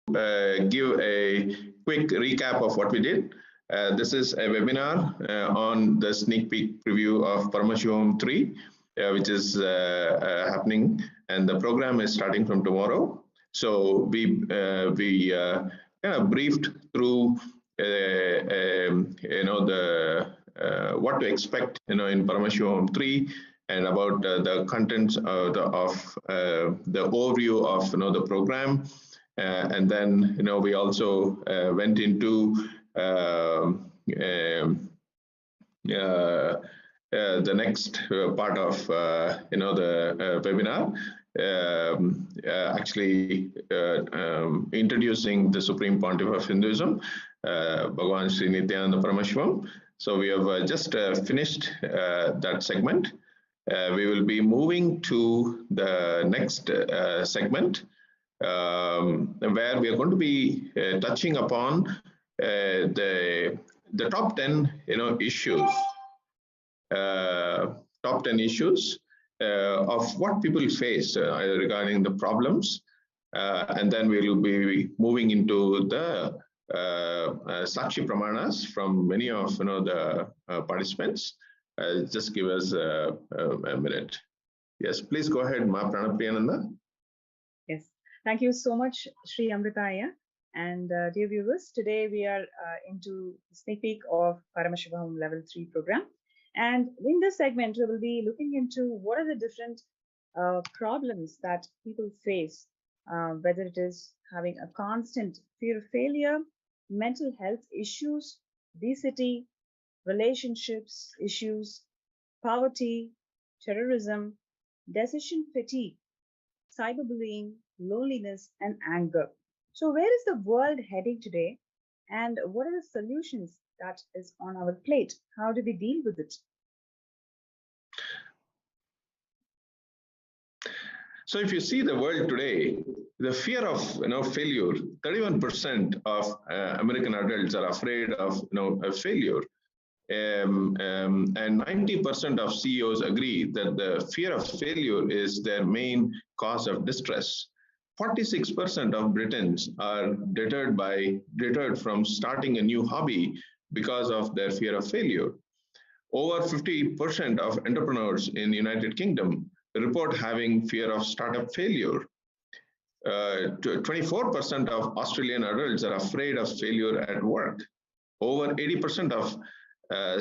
give a quick recap of what we did. This is a webinar on the sneak peek preview of Paramashivoham 3, which is happening, and the program is starting from tomorrow. So we kind of briefed through what to expect in Paramashivoham 3, and about the contents of the overview of the program, and then we also went into the next part of the webinar, actually introducing the Supreme Pontiff of Hinduism, Bhagavan Sri Nithyananda Paramashivam. So we have just finished that segment. We will be moving to the next segment, where we are going to be touching upon the top 10 issues, of what people face regarding the problems, and then we will be moving into the Sakshi Pramanas from many of the participants. Just give us a minute. Yes, please go ahead, Ma Pranapriyananda. Yes, thank you so much, Sri Amritaya. And dear viewers, today we are into the sneak peek of Paramashivoham Level 3 program. And in this segment, we will be looking into what are the different problems that people face, whether it is having a constant fear of failure, mental health issues, obesity, relationships issues, poverty, terrorism, decision fatigue, cyberbullying, loneliness, and anger. So where is the world heading today? And what are the solutions that is on our plate? How do we deal with it? So if you see the world today, the fear of failure, 31% of American adults are afraid of failure. And 90% of CEOs agree that the fear of failure is their main cause of distress. 46% of Britons are deterred from starting a new hobby because of their fear of failure. Over 50% of entrepreneurs in the United Kingdom report having fear of startup failure. 24% of Australian adults are afraid of failure at work. Over 80% of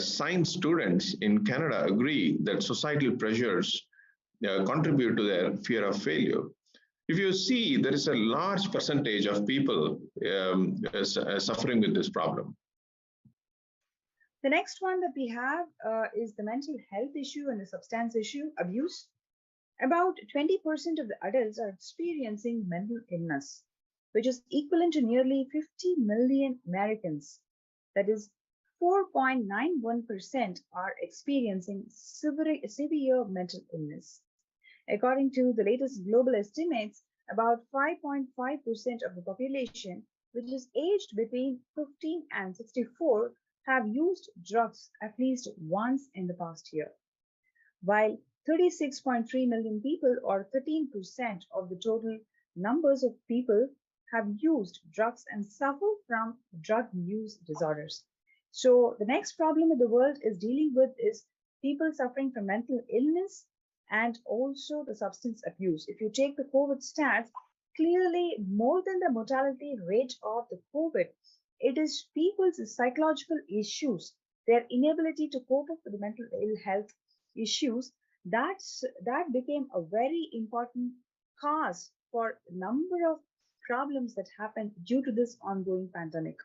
science students in Canada agree that societal pressures contribute to their fear of failure. If you see, there is a large percentage of people suffering with this problem. The next one that we have is the mental health issue and the substance issue, abuse. About 20% of the adults are experiencing mental illness, which is equivalent to nearly 50 million Americans. That is, 4.91% are experiencing severe mental illness. According to the latest global estimates, about 5.5% of the population, which is aged between 15 and 64, have used drugs at least once in the past year, while 36.3 million people, or 13% of the total numbers of people, have used drugs and suffer from drug use disorders. So the next problem that the world is dealing with is people suffering from mental illness and also the substance abuse. If you take the COVID stats, clearly more than the mortality rate of the COVID, it is people's psychological issues, their inability to cope up with the mental ill health issues, that became a very important cause for a number of problems that happened due to this ongoing pandemic.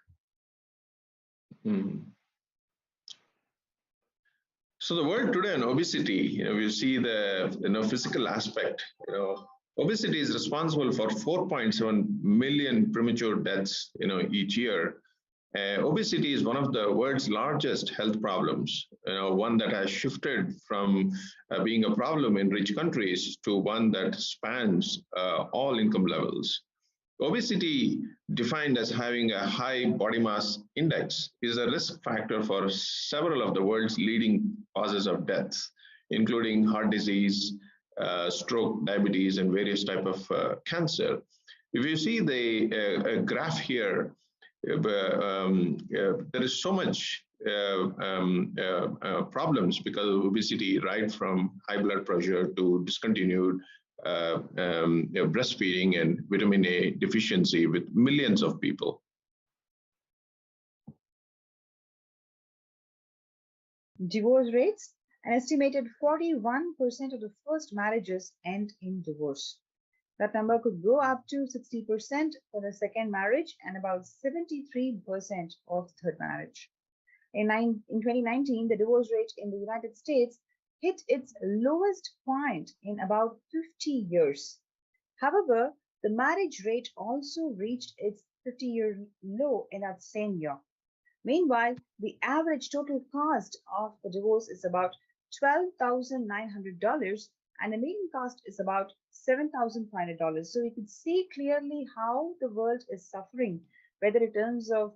So the world today on obesity, we see the physical aspect. Obesity is responsible for 4.7 million premature deaths each year. Obesity is one of the world's largest health problems, one that has shifted from being a problem in rich countries to one that spans all income levels. Obesity, defined as having a high body mass index, is a risk factor for several of the world's leading causes of death, including heart disease, stroke, diabetes, and various types of cancer. If you see the graph here, there is so much problems because of obesity, right from high blood pressure to discontinued breastfeeding and vitamin A deficiency with millions of people. Divorce rates: an estimated 41% of the first marriages end in divorce. That number could go up to 60% for the second marriage and about 73% of the third marriage. In 2019, the divorce rate in the United States hit its lowest point in about 50 years. However, the marriage rate also reached its 50-year low in that same year. Meanwhile, the average total cost of the divorce is about $12,900 and the median cost is about $7,500. So we could see clearly how the world is suffering, whether in terms of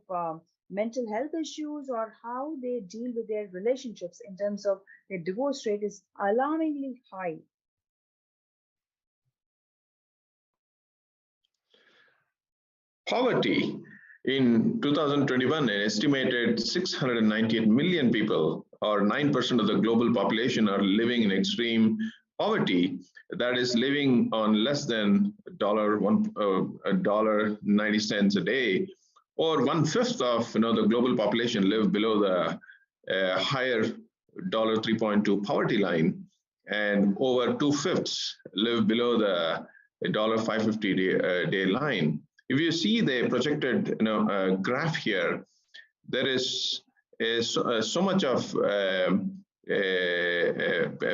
mental health issues or how they deal with their relationships in terms of their divorce rate is alarmingly high. Poverty. In 2021, an estimated 698 million people, or 9% of the global population, are living in extreme poverty. That is living on less than $1.90 a day, or 1/5 of the global population live below the higher $3.2 poverty line, and over 2/5 live below the $5.50 day line. If you see the projected graph here, there is so much of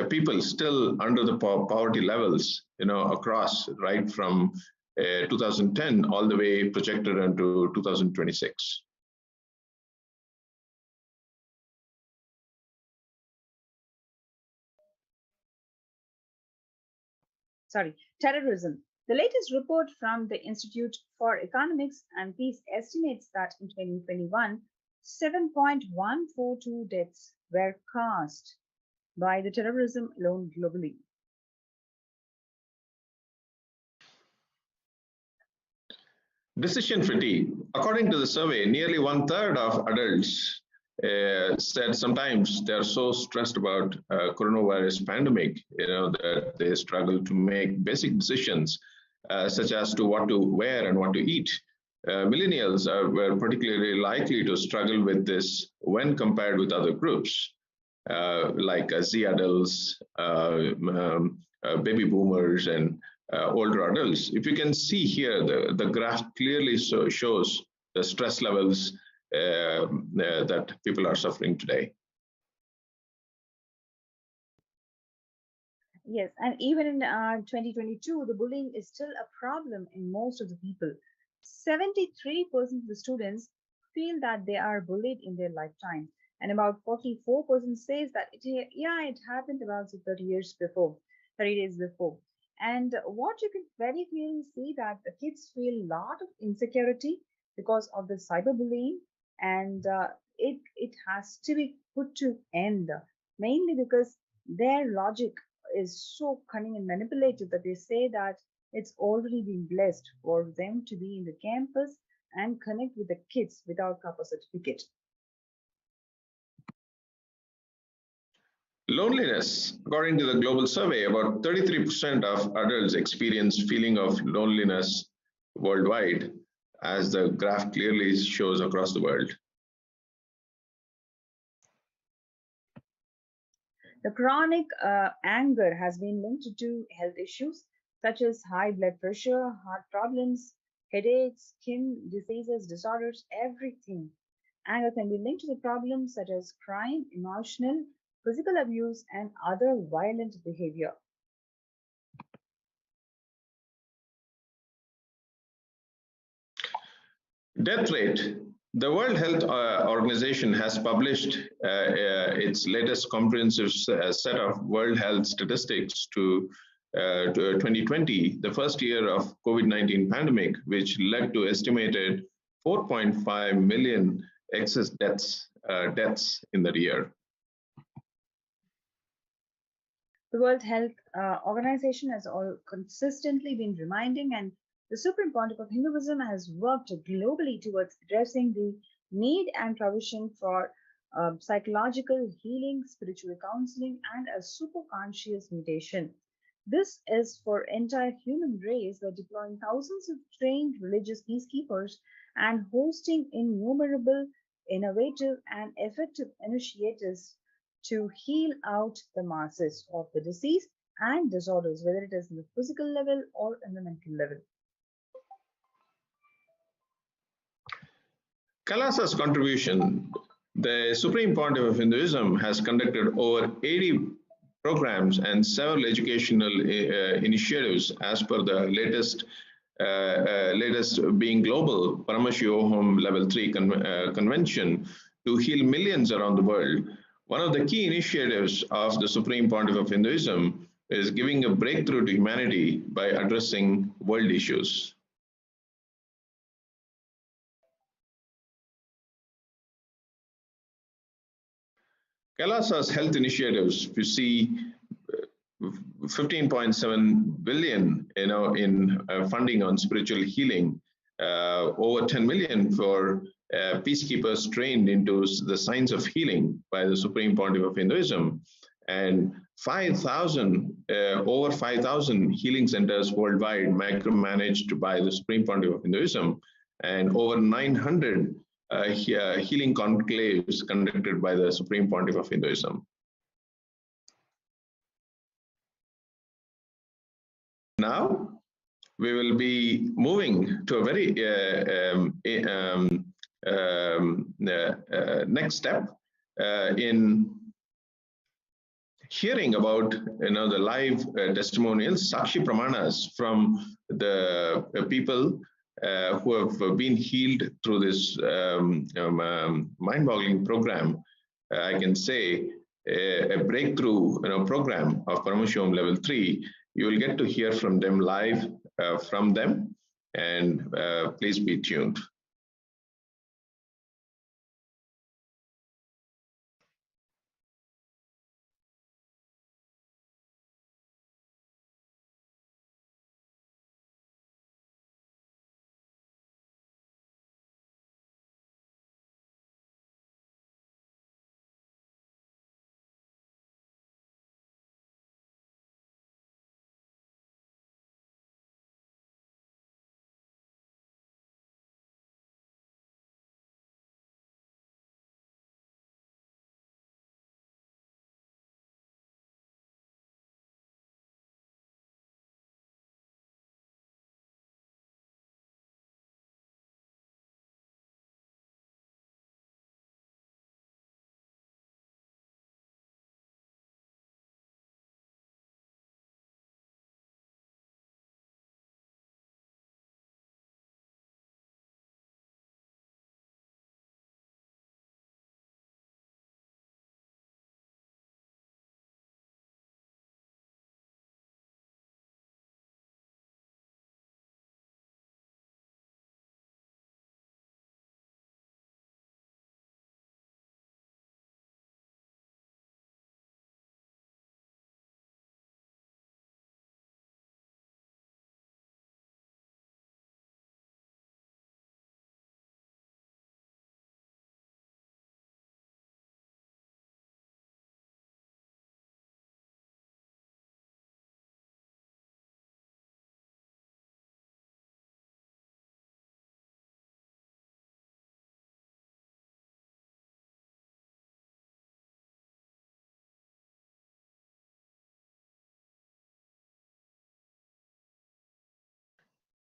people still under the poverty levels, across, right from 2010 all the way projected into 2026. Terrorism. The latest report from the Institute for Economics and Peace estimates that in 2021, 7.142 deaths were caused by the terrorism alone globally. Decision fatigue. According to the survey, nearly 1/3 of adults said sometimes they're so stressed about coronavirus pandemic, that they struggle to make basic decisions, such as to what to wear and what to eat. Millennials were particularly likely to struggle with this when compared with other groups, like Z adults, baby boomers, and older adults. If you can see here, the graph clearly shows the stress levels that people are suffering today. Yes, and even in 2022, the bullying is still a problem in most of the people. 73% of the students feel that they are bullied in their lifetime, and about 44% says that it happened about 30 years before, 30 days before. And what you can very clearly see that the kids feel a lot of insecurity because of the cyberbullying, and it has to be put to end, mainly because their logic is so cunning and manipulative that they say that it's already been blessed for them to be in the campus and connect with the kids without proper certificate. Loneliness. According to the global survey, about 33% of adults experience feeling of loneliness worldwide, as the graph clearly shows across the world. The chronic anger has been linked to health issues such as high blood pressure, heart problems, headaches, skin diseases, disorders, everything. Anger can be linked to the problems such as crime, emotional, physical abuse, and other violent behavior. Death rate. The World Health Organization has published its latest comprehensive set of World Health statistics to 2020, the first year of COVID-19 pandemic, which led to estimated 4.5 million excess deaths in that year. The World Health Organization has all consistently been reminding and The Supreme Pontiff of Hinduism has worked globally towards addressing the need and provision for psychological healing, spiritual counseling, and a superconscious meditation. This is for entire human race by deploying thousands of trained religious peacekeepers and hosting innumerable innovative and effective initiatives to heal out the masses of the disease and disorders, whether it is in the physical level or in the mental level. Kailasa's contribution, the Supreme Pontiff of Hinduism has conducted over 80 programs and several educational initiatives as per the latest being global Paramashivoham Level 3 convention to heal millions around the world. One of the key initiatives of the Supreme Pontiff of Hinduism is giving a breakthrough to humanity by addressing world issues. Kailasa's health initiatives, you see 15.7 billion in funding on spiritual healing, over 10 million for peacekeepers trained into the science of healing by the Supreme Pontiff of Hinduism, and 5,000 over 5,000 healing centers worldwide micromanaged by the Supreme Pontiff of Hinduism, and over 900 healing conclaves conducted by the Supreme Pontiff of Hinduism. Now, we will be moving to a very next step in hearing about the live testimonials, Sakshi Pramanas from the people who have been healed through this mind-boggling program. I can say a breakthrough program of Paramashivoham Level 3. You will get to hear from them live from them, and please be tuned.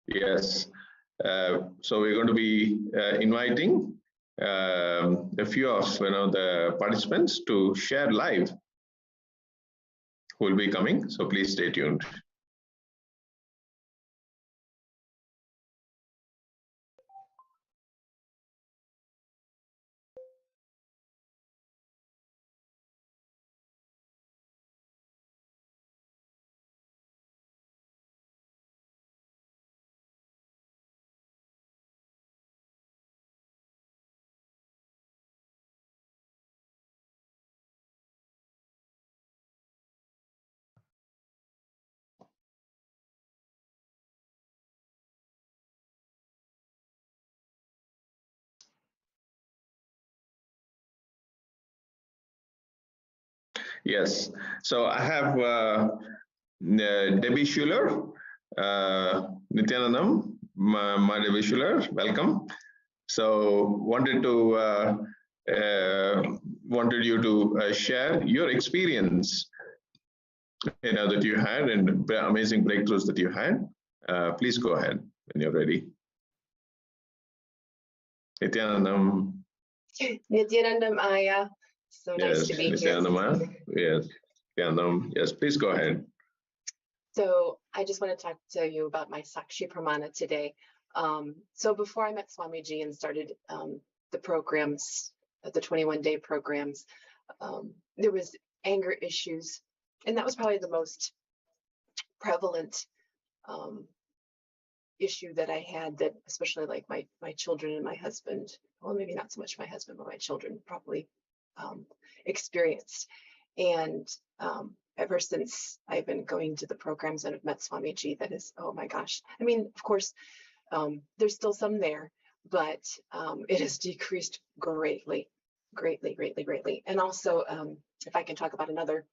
Yes. So we're going to be inviting a few of the participants to share live who will be coming. So please stay tuned. Yes. So I have Debbie Schuler, Nithyanandam, Debbie Schuler, welcome. So wanted you to share your experience, that you had and amazing breakthroughs that you had. Please go ahead when you're ready. Nithyanandam. Nithyanandam Aya. So nice Yes, to be here. Nithyanandam. Yes, Nithyanandam. Yes, please go ahead. So I just want to talk to you about my Sakshi Pramana today. So before I met Swamiji and started the programs, the 21-day programs, there was anger issues, and that was probably the most prevalent issue that I had, that especially like my children and my husband, well, maybe not so much my husband, but my children probably experienced. And ever since I've been going to the programs and have met Swamiji, that is, oh my gosh. I mean, of course, there's still some there, but it has decreased greatly. And also, if I can talk about another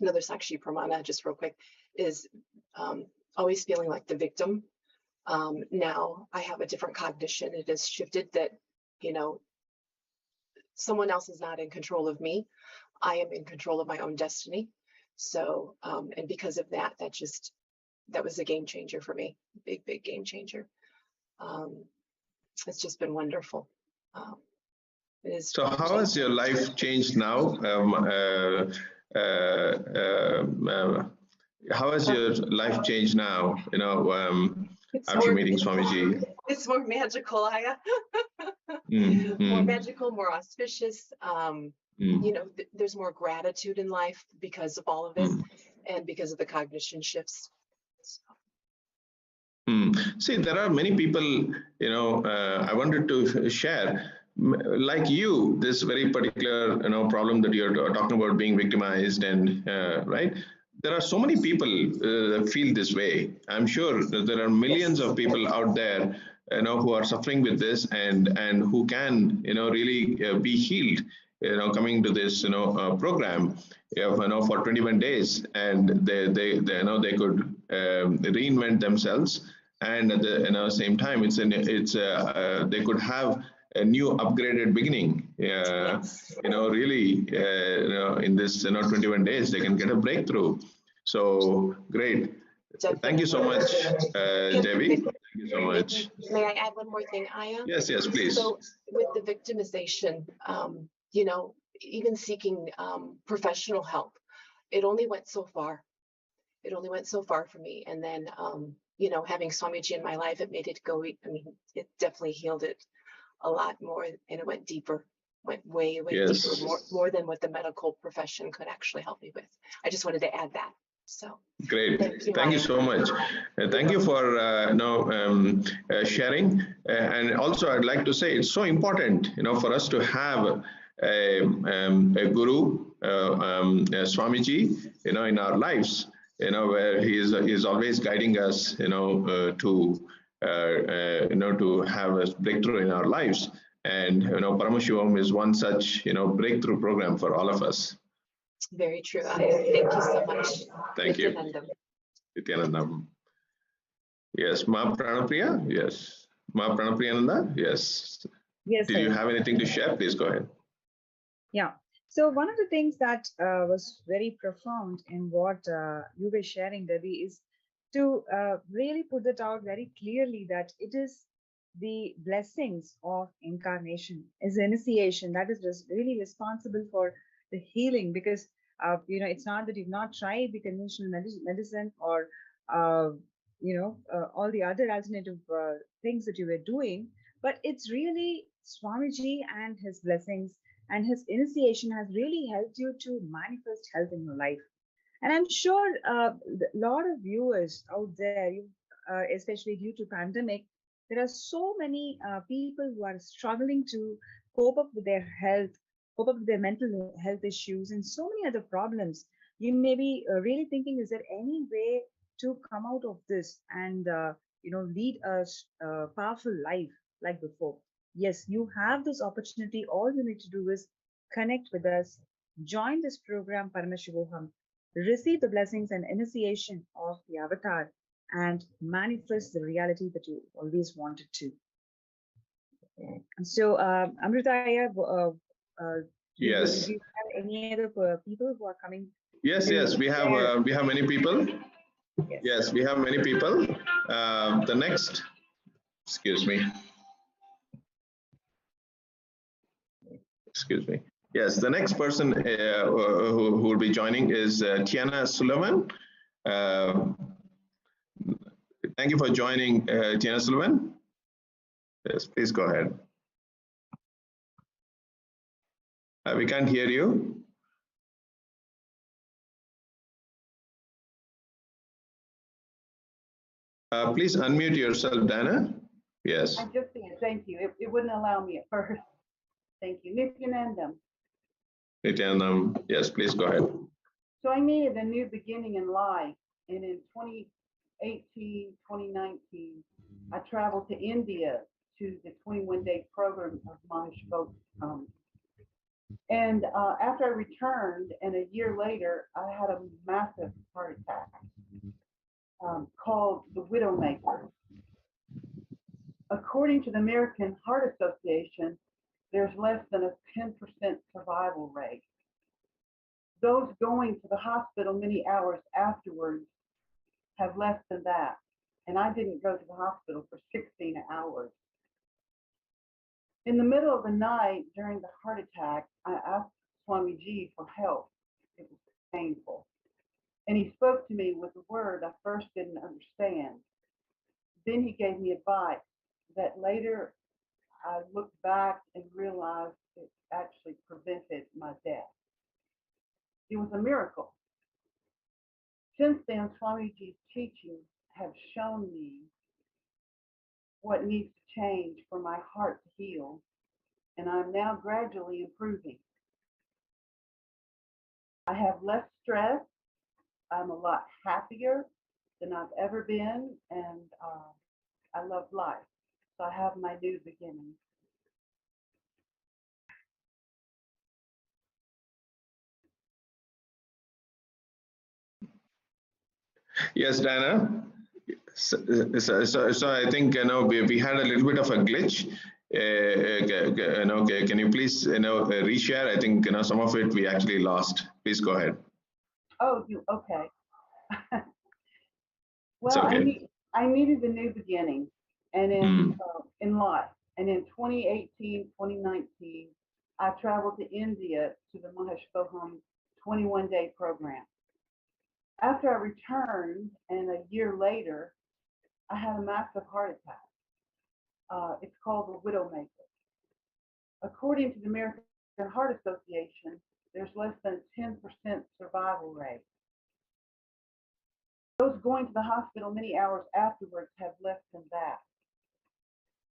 Sakshi Pramana just real quick, is always feeling like the victim. Now I have a different cognition. It has shifted that, someone else is not in control of me. I am in control of my own destiny. So, and because of that, that was a game changer for me. Big game changer. It's just been wonderful. It is. So how has your life changed now? How has your life changed now, after meeting Swamiji? It's more magical, Aya. More magical, more auspicious. There's more gratitude in life because of all of it, and because of the cognition shifts. See, there are many people, I wanted to share, like you, this very particular, problem that you're talking about, being victimized, and right. There are so many people that feel this way. I'm sure that there are millions of people out there, who are suffering with this, and who can, really be healed, coming to this, program, for 21 days, and they could reinvent themselves, and at the same time, they could have a new upgraded beginning. Really, in this 21 days, they can get a breakthrough. So great. Definitely. Thank you so much, Debbie. Thank you so much. May I add one more thing, Aya? Yes, please. So with the victimization, even seeking professional help, it only went so far. It only went so far for me. And then, having Swamiji in my life, it made it go, it definitely healed it a lot more, and it went deeper, went way deeper, more than what the medical profession could actually help me with. I just wanted to add that. So great. Thank you so much. Thank you for sharing. And also, I'd like to say it's so important, for us to have a guru, Swamiji, in our lives, where he is always guiding us, to have a breakthrough in our lives. And Paramashivoham is one such breakthrough program for all of us. Very true. Thank you so much. Thank you. Nithyanandam. Yes, Ma Pranapriya. Yes, Ma Pranapriyananda. Yes. Yes. Did you have anything to share? Please go ahead. Yeah. So one of the things that was very profound in what you were sharing, Debbie, is to really put that out very clearly, that it is the blessings of incarnation, is initiation, that is just really responsible for the healing. Because it's not that you've not tried the conventional medicine or all the other alternative things that you were doing, but it's really Swamiji and his blessings and his initiation has really helped you to manifest health in your life. And I'm sure a lot of viewers out there, especially due to pandemic, there are so many people who are struggling to cope up with their health, cope up with their mental health issues, and so many other problems. You may be really thinking, is there any way to come out of this and lead a powerful life like before? Yes, you have this opportunity. All you need to do is connect with us, join this program Paramashivoham, receive the blessings and initiation of the avatar, and manifest the reality that you always wanted to. So, Amritaya, Yes. do you have any other people who are coming? Yes. We have many people. Yes, we have many people. The next, excuse me. Yes, the next person who will be joining is Tiana Sullivan. Thank you for joining, Tiana Sullivan. Yes, please go ahead. We can't hear you. Please unmute yourself, Dana. Yes. I just did. Thank you. It wouldn't allow me at first. Thank you. Nithyanandam. Nithyanandam. Yes, please go ahead. So I needed a new beginning in life. And in 2018, 2019, I traveled to India to the 21-day program of Paramashivoham. And after I returned, and a year later, I had a massive heart attack called the Widowmaker. According to the American Heart Association, there's less than a 10% survival rate. Those going to the hospital many hours afterwards have less than that. And I didn't go to the hospital for 16 hours. In the middle of the night during the heart attack, I asked Swamiji for help. It was painful. And he spoke to me with a word I first didn't understand. Then he gave me advice that later I looked back and realized it actually prevented my death. It was a miracle. Since then, Swamiji's teachings have shown me what needs to change for my heart to heal, and I'm now gradually improving. I have less stress. I'm a lot happier than I've ever been, and I love life. So I have my new beginning. Yes, Diana. So I think we had a little bit of a glitch. Can you please reshare? I think some of it we actually lost. Please go ahead. Oh, okay. Well, okay. I needed a new beginning, and in life. And in 2018, 2019, I traveled to India to the Paramashivoham 21-day program. After I returned, and a year later, I had a massive heart attack. It's called the Widowmaker. According to the American Heart Association, there's less than 10% survival rate. Those going to the hospital many hours afterwards have less than that.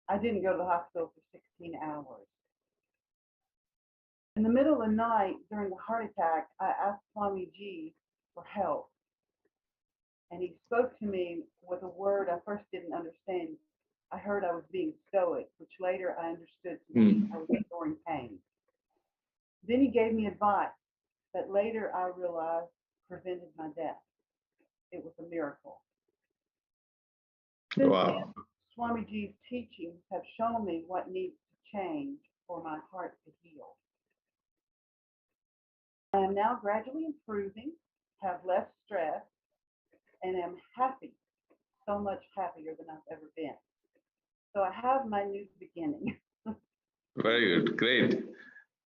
I didn't go to the hospital for 16 hours. In the middle of the night during the heart attack, I asked Swamiji for help. And he spoke to me with a word I first didn't understand. I heard I was being stoic, which later I understood to mean I was ignoring pain. Then he gave me advice that later I realized prevented my death. It was a miracle. Since then, Swamiji's teachings have shown me what needs to change for my heart to heal. I am now gradually improving, have less stress, and am happy, so much happier than I've ever been. So I have my new beginning. Very good, great.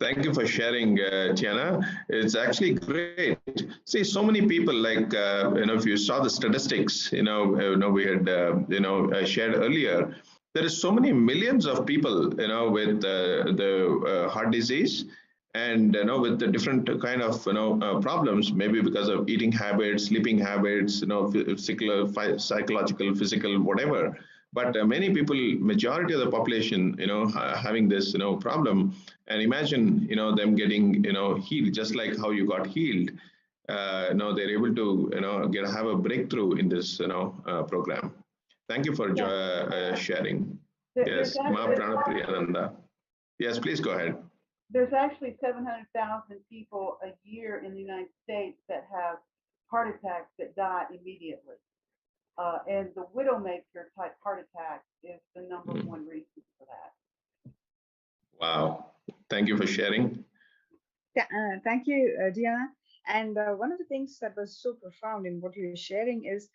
Thank you for sharing, Tiana. It's actually great. See, so many people, like if you saw the statistics, we had shared earlier. There is so many millions of people, with the heart disease, and with the different kind of problems, maybe because of eating habits, sleeping habits, psychological, physical, whatever. But many people, majority of the population, having this problem. And imagine them getting healed, just like how you got healed. They're able to have a breakthrough in this program. Thank you for sharing. Yes, Ma Pranapriyananda. Yes, please go ahead. there's actually 700,000 people a year in the United States that have heart attacks that die immediately. And the widowmaker type heart attack is the number one reason for that. Wow. Thank you for sharing. Thank you, Diana. And one of the things that was so profound in what you're sharing is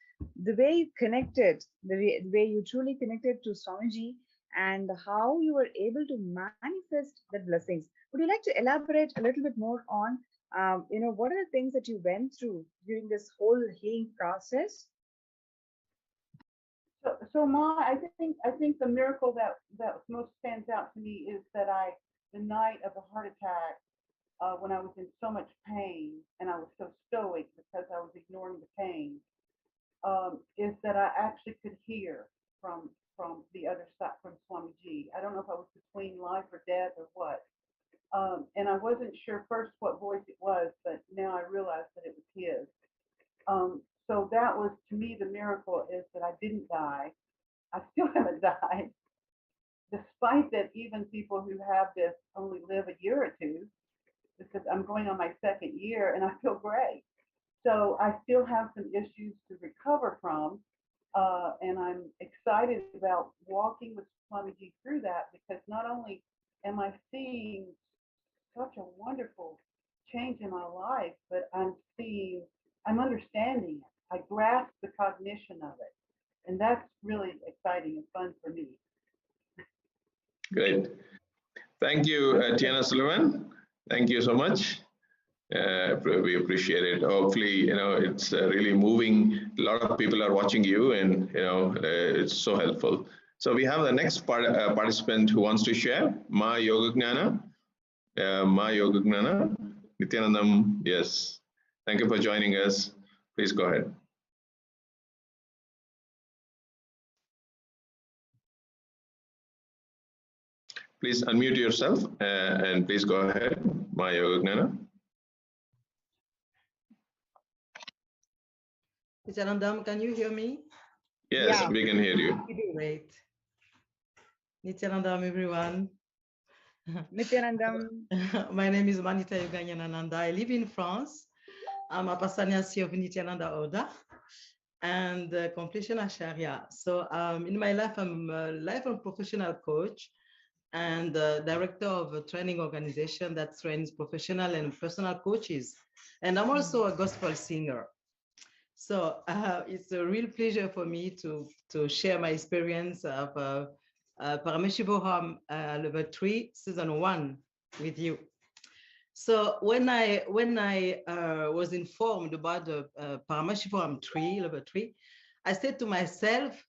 the way you connected, the way you truly connected to Swamiji and how you were able to manifest the blessings. Would you like to elaborate a little bit more on, what are the things that you went through during this whole healing process? So I think the miracle that most stands out to me is that the night of the heart attack, when I was in so much pain and I was so stoic because I was ignoring the pain, is that I actually could hear from the other side, from Swamiji. I don't know if I was between life or death or what. And I wasn't sure first what voice it was, but now I realize that it was his. So that was, to me, the miracle is that I didn't die. I still haven't died, despite that even people who have this only live a year or two, because I'm going on my second year and I feel great. So I still have some issues to recover from. And I'm excited about walking with Swamiji through that, because not only am I seeing such a wonderful change in my life, but I'm understanding it. I grasp the cognition of it. And that's really exciting and fun for me. Great. Thank you, Tiana Sullivan. Thank you so much. We appreciate it. Hopefully, it's really moving. A lot of people are watching you, and it's so helpful. So we have the next participant who wants to share, Ma Yogagnana. Ma Yogagnana, Nithyanandam. Yes. Thank you for joining us. Please go ahead. Please unmute yourself and please go ahead, Ma Yogagnana. Nithyanandam, can you hear me? Yes, Yeah. we can hear you. Great. Nithyanandam, everyone. Nithyanandam. My name is Manita Yoganyananda. I live in France. I'm a Pasanyasi of Nithyananda Oda and completion Acharya. So in my life, I'm a life and professional coach and director of a training organization that trains professional and personal coaches. And I'm also a gospel singer. So it's a real pleasure for me to share my experience of Paramashivoham Level 3, Season 1 with you. So when I was informed about the Paramashivoham Level 3, I said to myself,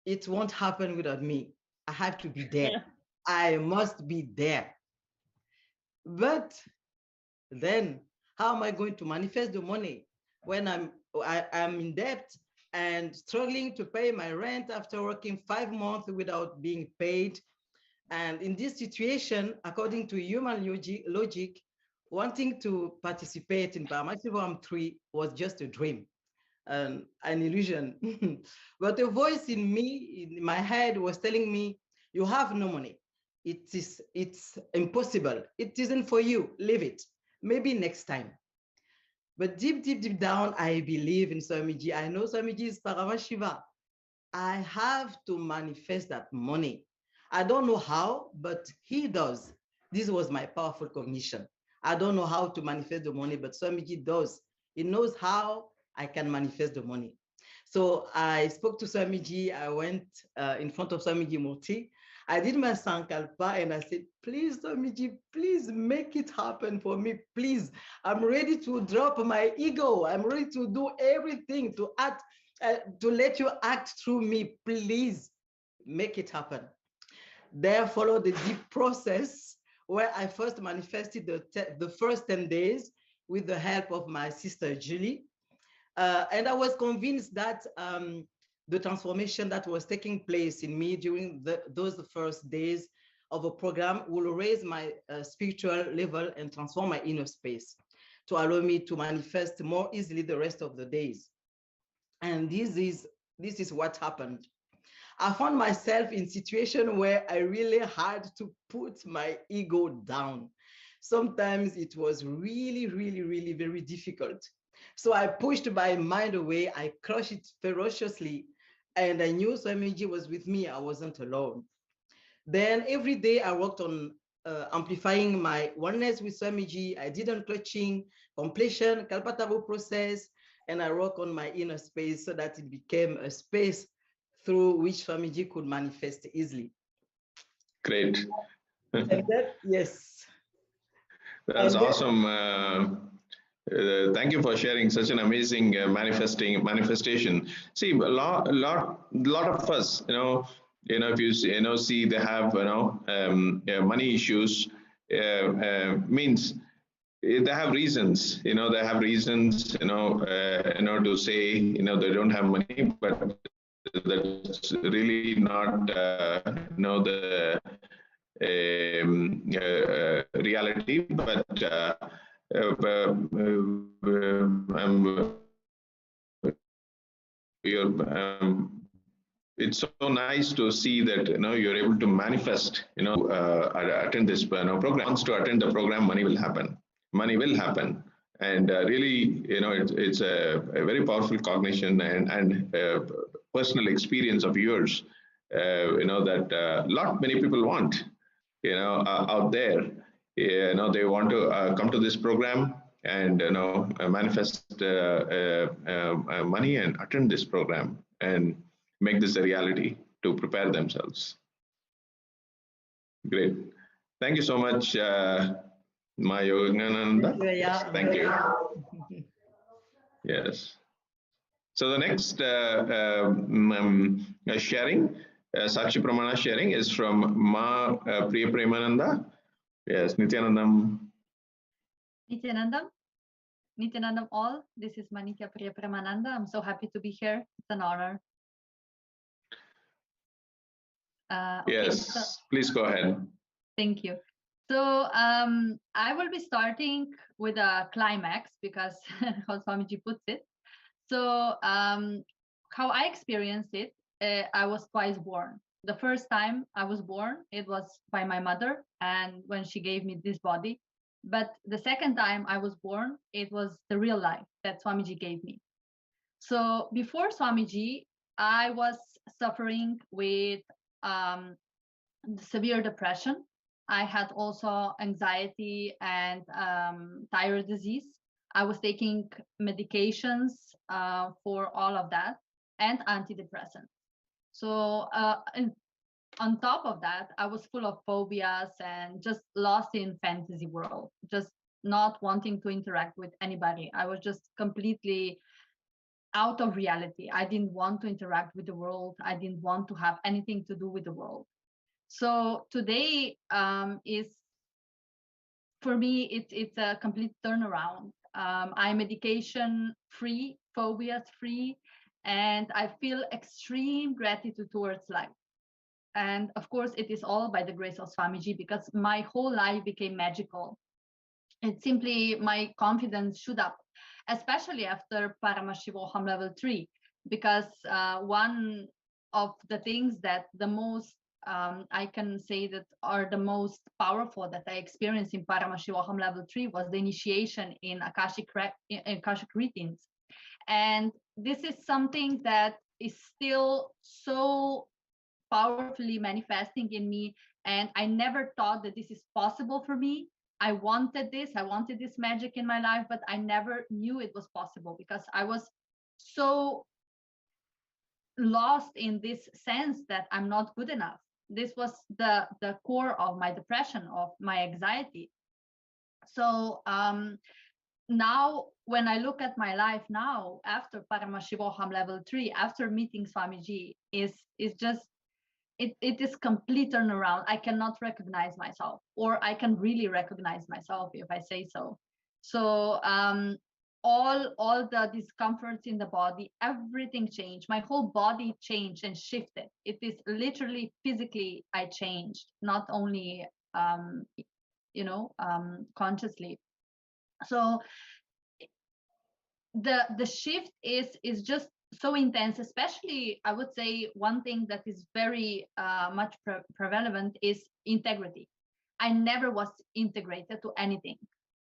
it won't happen without me. I have to be there. I must be there. But then how am I going to manifest the money when I'm in debt and struggling to pay my rent after working 5 months without being paid? And in this situation, according to human logic, wanting to participate in Paramashivoham 3 was just a dream, an illusion. But a voice in me, in my head, was telling me, you have no money. It's impossible. It isn't for you. Leave it. Maybe next time. But deep down, I believe in Swamiji. I know Swamiji is Paramashiva. I have to manifest that money. I don't know how, but he does. This was my powerful cognition. I don't know how to manifest the money, but Swamiji does. He knows how I can manifest the money. So I spoke to Swamiji. I went in front of Swamiji Murti. I did my Sankalpa and I said, please, Swamiji, please make it happen for me. Please, I'm ready to drop my ego. I'm ready to do everything to act, to let you act through me. Please make it happen. There followed the deep process where I first manifested the first 10 days with the help of my sister, Julie. And I was convinced that the transformation that was taking place in me during those first days of a program will raise my spiritual level and transform my inner space to allow me to manifest more easily the rest of the days. And this is what happened. I found myself in situation where I really had to put my ego down. Sometimes it was really, really, really very difficult. So I pushed my mind away. I crushed it ferociously. And I knew Swamiji was with me. I wasn't alone. Then every day I worked on amplifying my oneness with Swamiji. I did unclutching, completion, Kalpataru process, and I work on my inner space so that it became a space through which Swamiji could manifest easily. Great. And that, yes. That's awesome. Thank you for sharing such an amazing manifestation. See, a lot of us, if you see they have, money issues, means they have reasons, they have reasons, to say, they don't have money, but that's really not, the reality. But it's so nice to see that you're able to manifest, attend this program. Wants to attend the program, money will happen. Money will happen, and really, it's a very powerful cognition and personal experience of yours. That many people want, out there. They want to come to this program and manifest money and attend this program and make this a reality to prepare themselves. Great. Thank you so much, Ma Yogananda. Thank you. Yes. So the next sharing, Sakshi Pramana sharing, is from Ma Priya Premananda. Yes, Nithyanandam. Nithyanandam all. This is Manika Priya Premananda. I'm so happy to be here. It's an honor. Okay, yes, so, please go ahead. Thank you. So I will be starting with a climax because how Swamiji puts it. So how I experienced it, I was twice born. The first time I was born, it was by my mother, and when she gave me this body. But the second time I was born, it was the real life that Swamiji gave me. So before Swamiji, I was suffering with severe depression. I had also anxiety and thyroid disease. I was taking medications for all of that and antidepressants. So on top of that, I was full of phobias and just lost in fantasy world, just not wanting to interact with anybody. I was just completely out of reality. I didn't want to interact with the world. I didn't want to have anything to do with the world. So today is, for me, it's a complete turnaround. I'm medication free, phobias free, and I feel extreme gratitude towards life. And of course, it is all by the grace of Swamiji, because my whole life became magical. It's simply my confidence shoot up, especially after Paramashivoham Level 3, because one of the things that the most I can say that are the most powerful that I experienced in Paramashivoham Level 3 was the initiation in Akashic readings. And this is something that is still so powerfully manifesting in me. And I never thought that this is possible for me. I wanted this magic in my life, but I never knew it was possible because I was so lost in this sense that I'm not good enough. This was the core of my depression, of my anxiety. So now when I look at my life now, after Paramashivoham Level 3, after meeting Swamiji, is just, it is complete turnaround. I cannot recognize myself, or I can really recognize myself if I say so. So all the discomforts in the body, everything changed. My whole body changed and shifted. It is literally physically I changed, not only consciously. So the shift is just so intense. Especially, I would say one thing that is very much prevalent is integrity. I never was integrated to anything,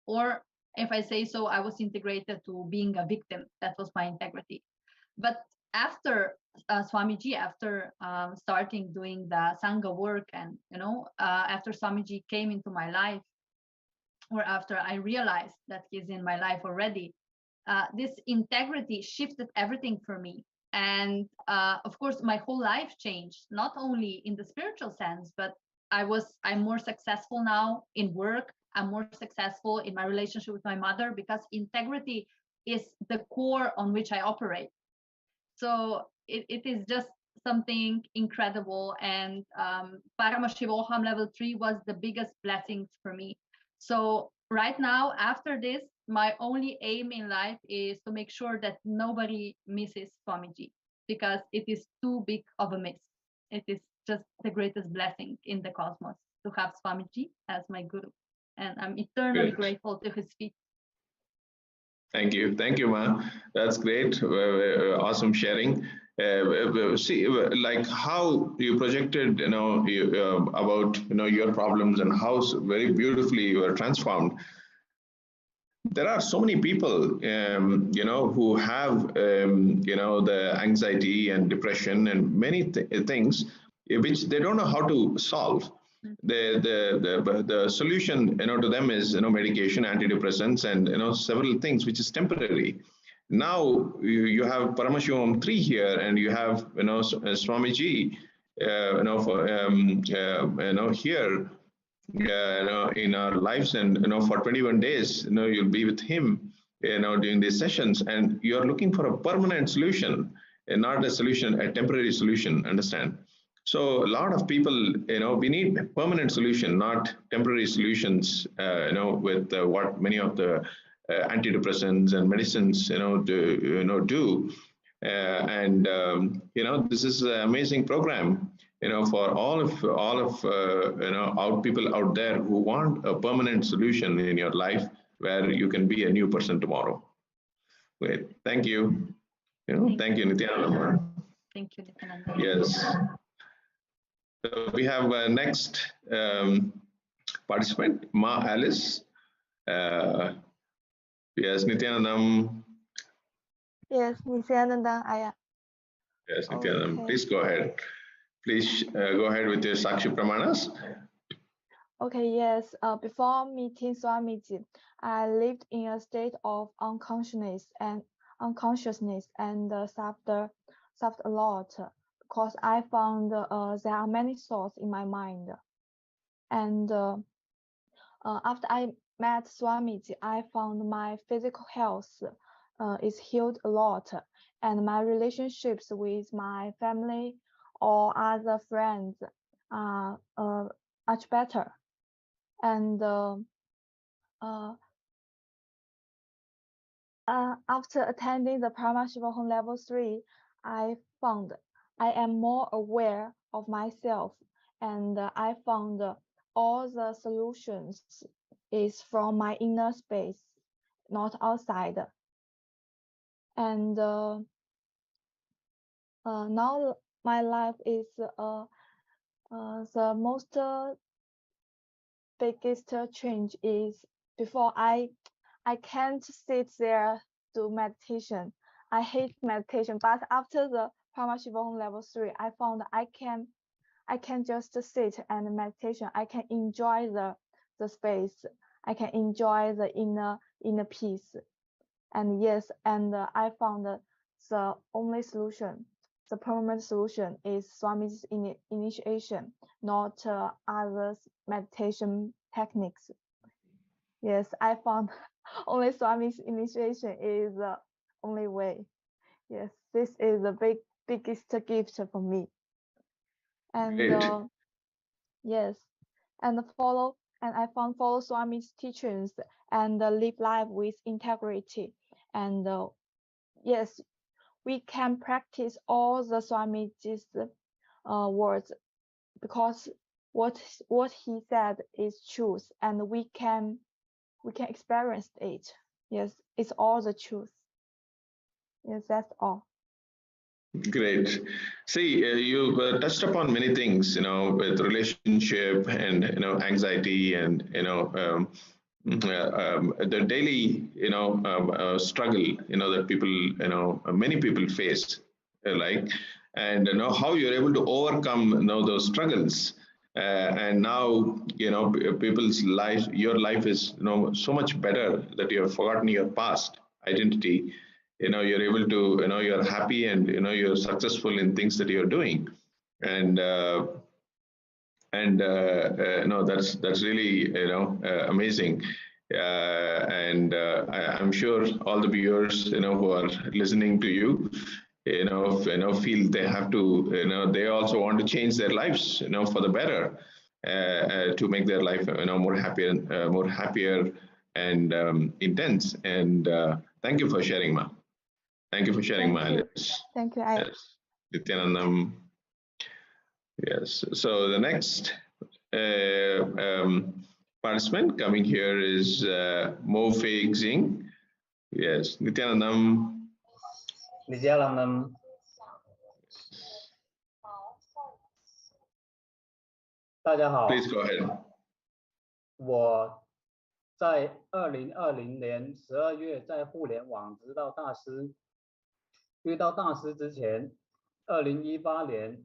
or if I say so, I was integrated to being a victim. That was my integrity. But after Swamiji, after starting doing the Sangha work, and after Swamiji came into my life, or after I realized that he's in my life already, this integrity shifted everything for me. And of course, my whole life changed, not only in the spiritual sense, but I'm more successful now in work. I'm more successful in my relationship with my mother, because integrity is the core on which I operate. So it is just something incredible. And Paramashivoham Level 3 was the biggest blessings for me. So right now, after this, my only aim in life is to make sure that nobody misses Swamiji, because it is too big of a miss. It is just the greatest blessing in the cosmos to have Swamiji as my guru. And I'm eternally grateful to his feet. Thank you, Ma. That's great. Awesome sharing. See, like how you projected, about your problems and how very beautifully you were transformed. There are so many people, who have, the anxiety and depression and many things which they don't know how to solve. The solution, to them is, medication, antidepressants, and several things which is temporary. Now you have Paramashivoham 3 here, and you have, Swamiji, here, in our lives, and for 21 days, you'll be with him, during these sessions, and you're looking for a permanent solution, and not a solution, a temporary solution. Understand? So a lot of people, we need permanent solution, not temporary solutions. With what many of the antidepressants and medicines, do. This is an amazing program, for all of out people out there who want a permanent solution in your life, where you can be a new person tomorrow. Great, thank you. Thank you, Nithyananda. Thank you, Nithyananda. Yes. So we have next participant, Ma Alice. Yes, Nithyanandam. Yes, Nithyananda. Yes, Nithyanandam. Please go ahead. Please go ahead with your Sakshi Pramanas. Okay, yes. Before meeting Swamiji, I lived in a state of unconsciousness and suffered a lot, because I found there are many thoughts in my mind. And after I met Swamiji, I found my physical health is healed a lot, and my relationships with my family or other friends are much better. And after attending the Paramashivoham Level 3, I found I am more aware of myself, and I found all the solutions is from my inner space, not outside. And now my life is the most biggest change is before I can't sit there do meditation. I hate meditation, but after the Paramashivoham Level 3, I found I can just sit and meditation. I can enjoy the space. I can enjoy the inner peace. And yes, and I found the only solution, the permanent solution, is Swamiji's initiation, not other meditation techniques. Yes, I found only Swamiji's initiation is the only way. Yes, this is the biggest gift for me. And yes, and I found follow Swamiji's teachings and live life with integrity. And yes, we can practice all the Swamiji's words, because what he said is truth, and we can experience it. Yes, it's all the truth. Yes, that's all. Great. See, you touched upon many things, with relationship and, anxiety and, the daily, struggle, that people, many people face, like, and how you're able to overcome, those struggles. And now, people's life, your life is, so much better that you have forgotten your past identity. You're able to, you're happy and, you're successful in things that you're doing. And, no, that's really, amazing. And I'm sure all the viewers, who are listening to you, feel they have to, they also want to change their lives, for the better, to make their life, more happier and intense. And thank you for sharing, Ma. Thank you for sharing, Ma. Thank you. Yes, Nithyanandam. Yes. So the next participant coming here is Mo Fei Xing. Yes, Nithyanandam. Nithyanandam. 大家好。 Please go ahead. 我在2020年12月在互联网知道大师，遇到大师之前，2018年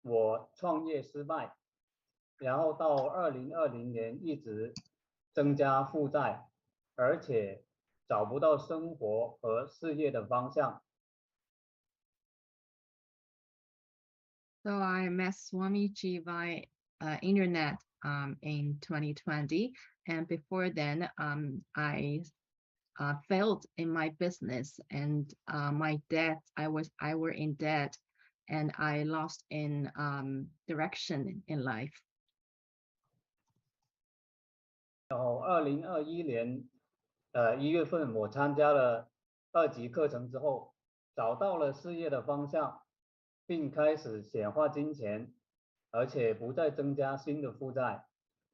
我创业失败，然后到2020年一直增加负债，而且找不到生活和事业的方向。 So I met Swamiji via internet in 2020, and before then I failed in my business, and my debt, I were in debt, and I lost in direction in life. 然后2021年1月份我参加了2级课程之后，找到了事业的方向，并开始显化金钱，而且不再增加新的负债，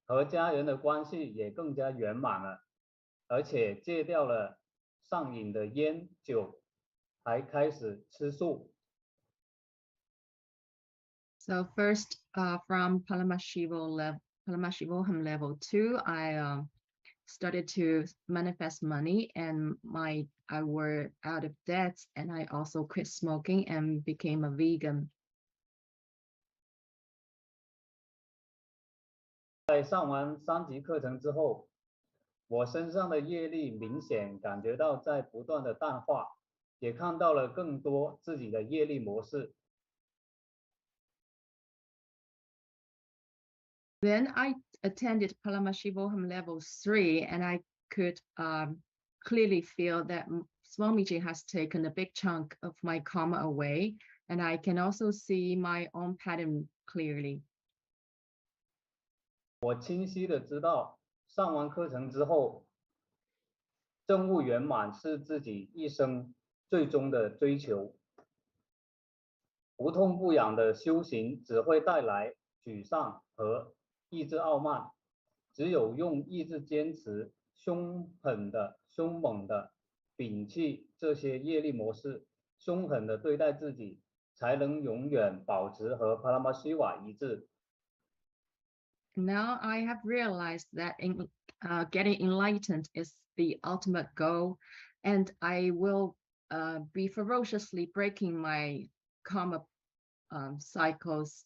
和家人的关系也更加圆满了，而且戒掉了上瘾的烟酒，还开始吃素。 So first, from Paramashivoham Level 2, I started to manifest money, and I were out of debt, and I also quit smoking and became a vegan. 在上完3级课程之后，我身上的业力明显感觉到在不断的淡化，也看到了更多自己的业力模式。 Then I attended Paramashivoham Level 3, and I could clearly feel that Swamiji has taken a big chunk of my karma away, and I can also see my own pattern clearly. 我清晰的知道，上完课程之后，证悟圆满是自己一生最终的追求。不痛不痒的修行只会带来沮丧和意志傲慢，只有用意志坚持，凶猛的摒弃这些业力模式，凶狠的对待自己，才能永远保持和帕拉玛西瓦一致。 Now I have realized that getting enlightened is the ultimate goal, and I will be ferociously breaking my karma cycles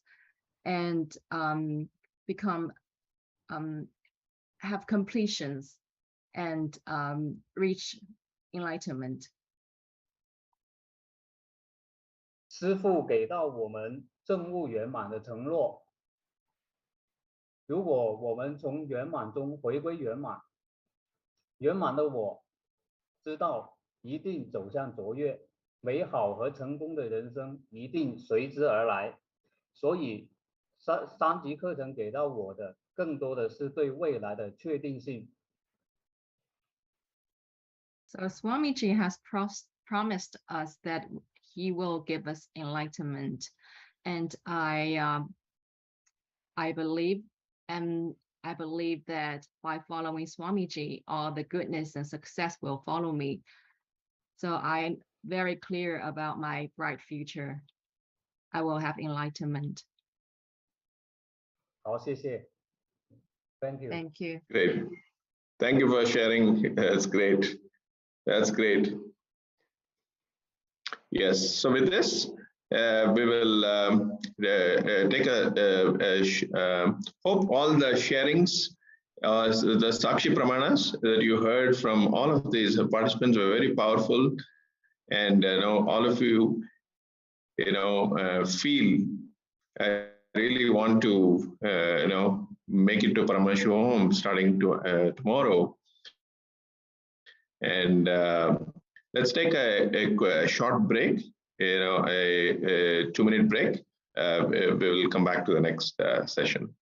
and become have completions and reach enlightenment. 师父给到我们证悟圆满的承诺。 如果我们从圆满中回归圆满，圆满的我知道一定走向卓越，美好和成功的人生一定随之而来。所以三级课程给到我的更多的是对未来的确定性。 So Swamiji has promised us that he will give us enlightenment, and I believe. And I believe that by following Swamiji, all the goodness and success will follow me. So I very clear about my bright future. I will have enlightenment. 好，谢谢。Thank you. Thank you. Great. Thank you for sharing. That's great. That's great. Yes. So with this, we will take hope all the sharings, the Sakshi Pramanas that you heard from all of these participants were very powerful, and all of you, feel really want to, make it to Paramashivoham starting to tomorrow, and let's take a short break, a 2-minute break. We will come back to the next session.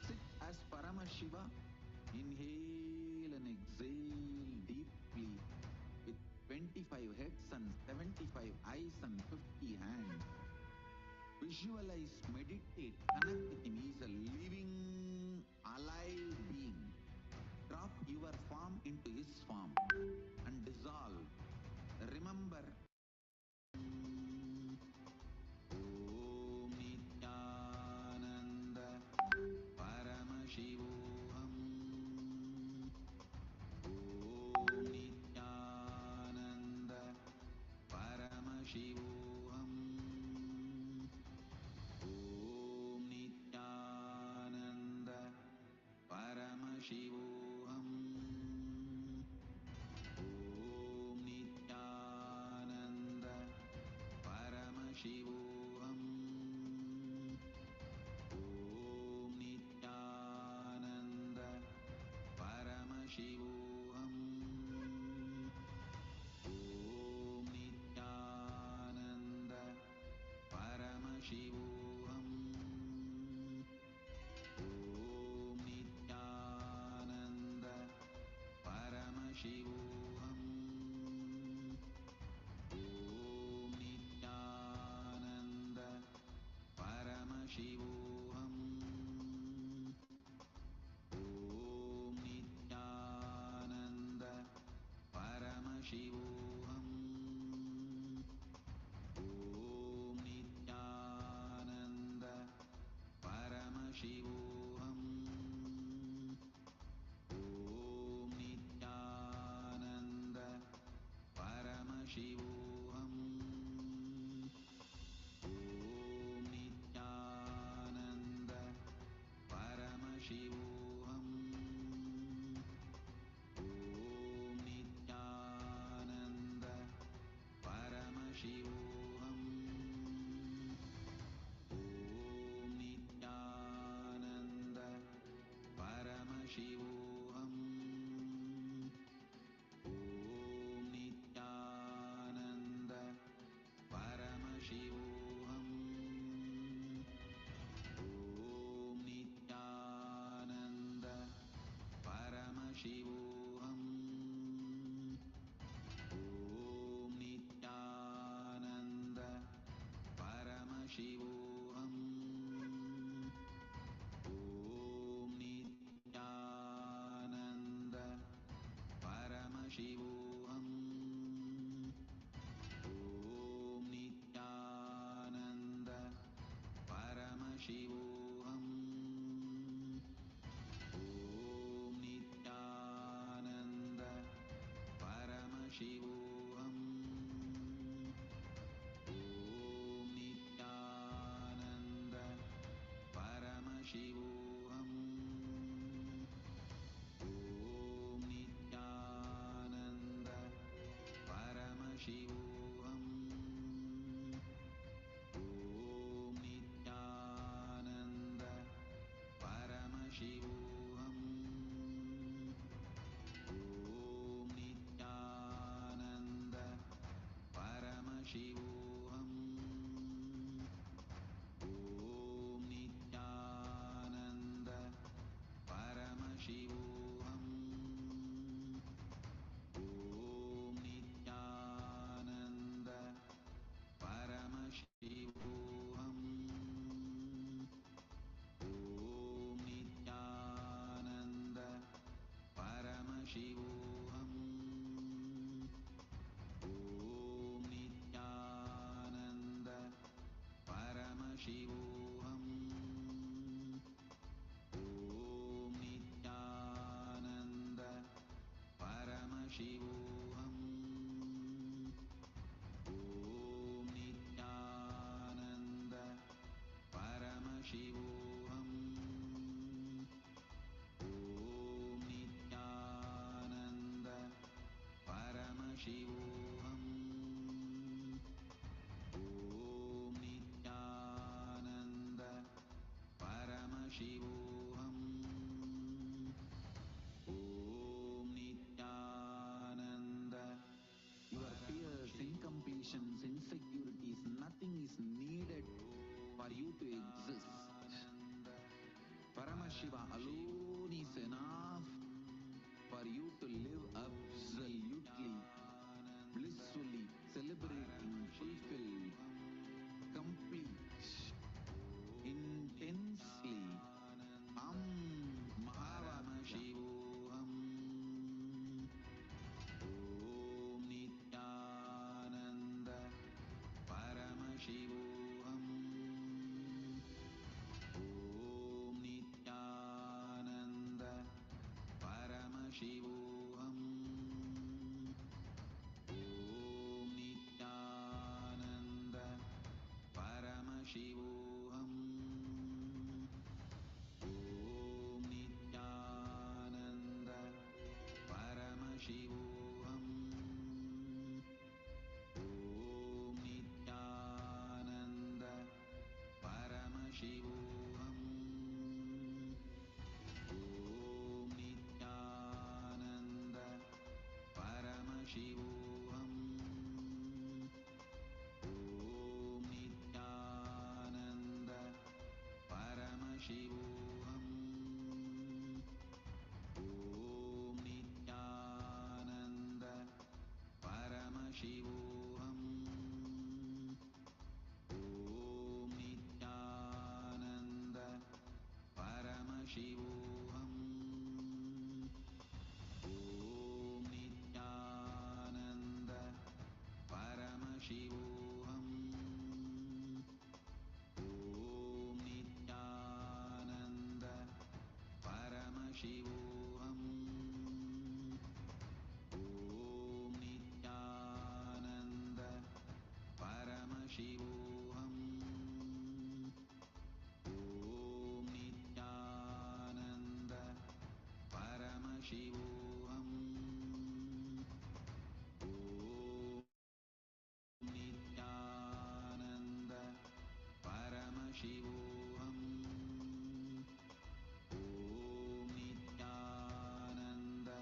Sit as Paramashiva. Inhale and exhale deeply with 25 heads and 75 eyes and 50 hands. Visualize, meditate, connect with him. He is a living, alive being. Drop your form into his form and dissolve. Remember, Om Nithyananda Paramashivoham. Om Nithyananda Paramashivoham. Om Nithyananda Paramashivoham. Om Nithyananda Paramashivoham. Om Nithyananda Paramashivoham. Om Nithyananda Paramashivoham. Om Nithyananda Paramashivoham. Om Nithyananda Paramashivoham. Om Nithyananda Paramashivoham. Om Nithyananda Paramashivoham. Om Nithyananda Paramashivoham. Om Nithyananda Paramashivoham. Om Nithyananda Paramashivoham. Om Nithyananda Paramashivoham. Om Nithyananda Paramashivoham. Om Nithyananda Paramashivoham. Om Nithyananda Paramashivoham. Paramashivoham. Om Nithyananda Paramashivoham. Om Nithyananda Paramashivoham. Om Nithyananda Paramashivoham. Om Nithyananda Paramashivoham. Om Nithyananda Paramashivoham. Om Nithyananda Paramashivoham. Om Nithyananda Paramashivoham. Om Nithyananda Paramashivoham. Om Nithyananda Paramashivoham. Om Nithyananda Paramashivoham. Om Nithyananda Paramashivoham. Om Nithyananda Paramashivoham. Om Nithyananda Paramashivoham. Om Nithyananda Paramashivoham. Om Nithyananda. Your fears, incompletions, insecurities, nothing is needed for you to exist. Paramashiva alone is enough for you to live absolutely, blissfully, celebrating, fulfilled, complete, intensely. Paramashivoham. Om Nithyananda Paramashivoham. Om Nithyananda Paramashivoham. Om Nithyananda Paramashivoham. Om Nithyananda Paramashivoham. Om Nithyananda Paramashivoham. Om Nithyananda Paramashivoham. Om Nithyananda Paramashivoham. Om Nithyananda Paramashivoham. Om Nithyananda Paramashivoham. Om Nithyananda Paramashivoham. Om Nithyananda Paramashivoham. Om Nithyananda Paramashivoham. Om Nithyananda Paramashivoham. Om Nithyananda Paramashivoham. Om Nithyananda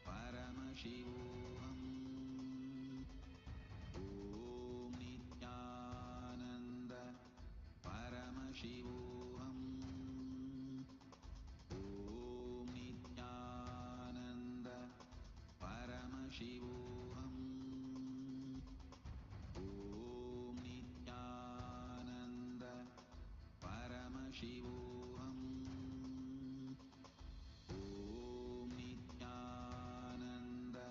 Paramashivoham. Om Nithyananda Paramashivoham. Om Nithyananda Paramashivoham. Om Nithyananda Paramashivoham. Om Nithyananda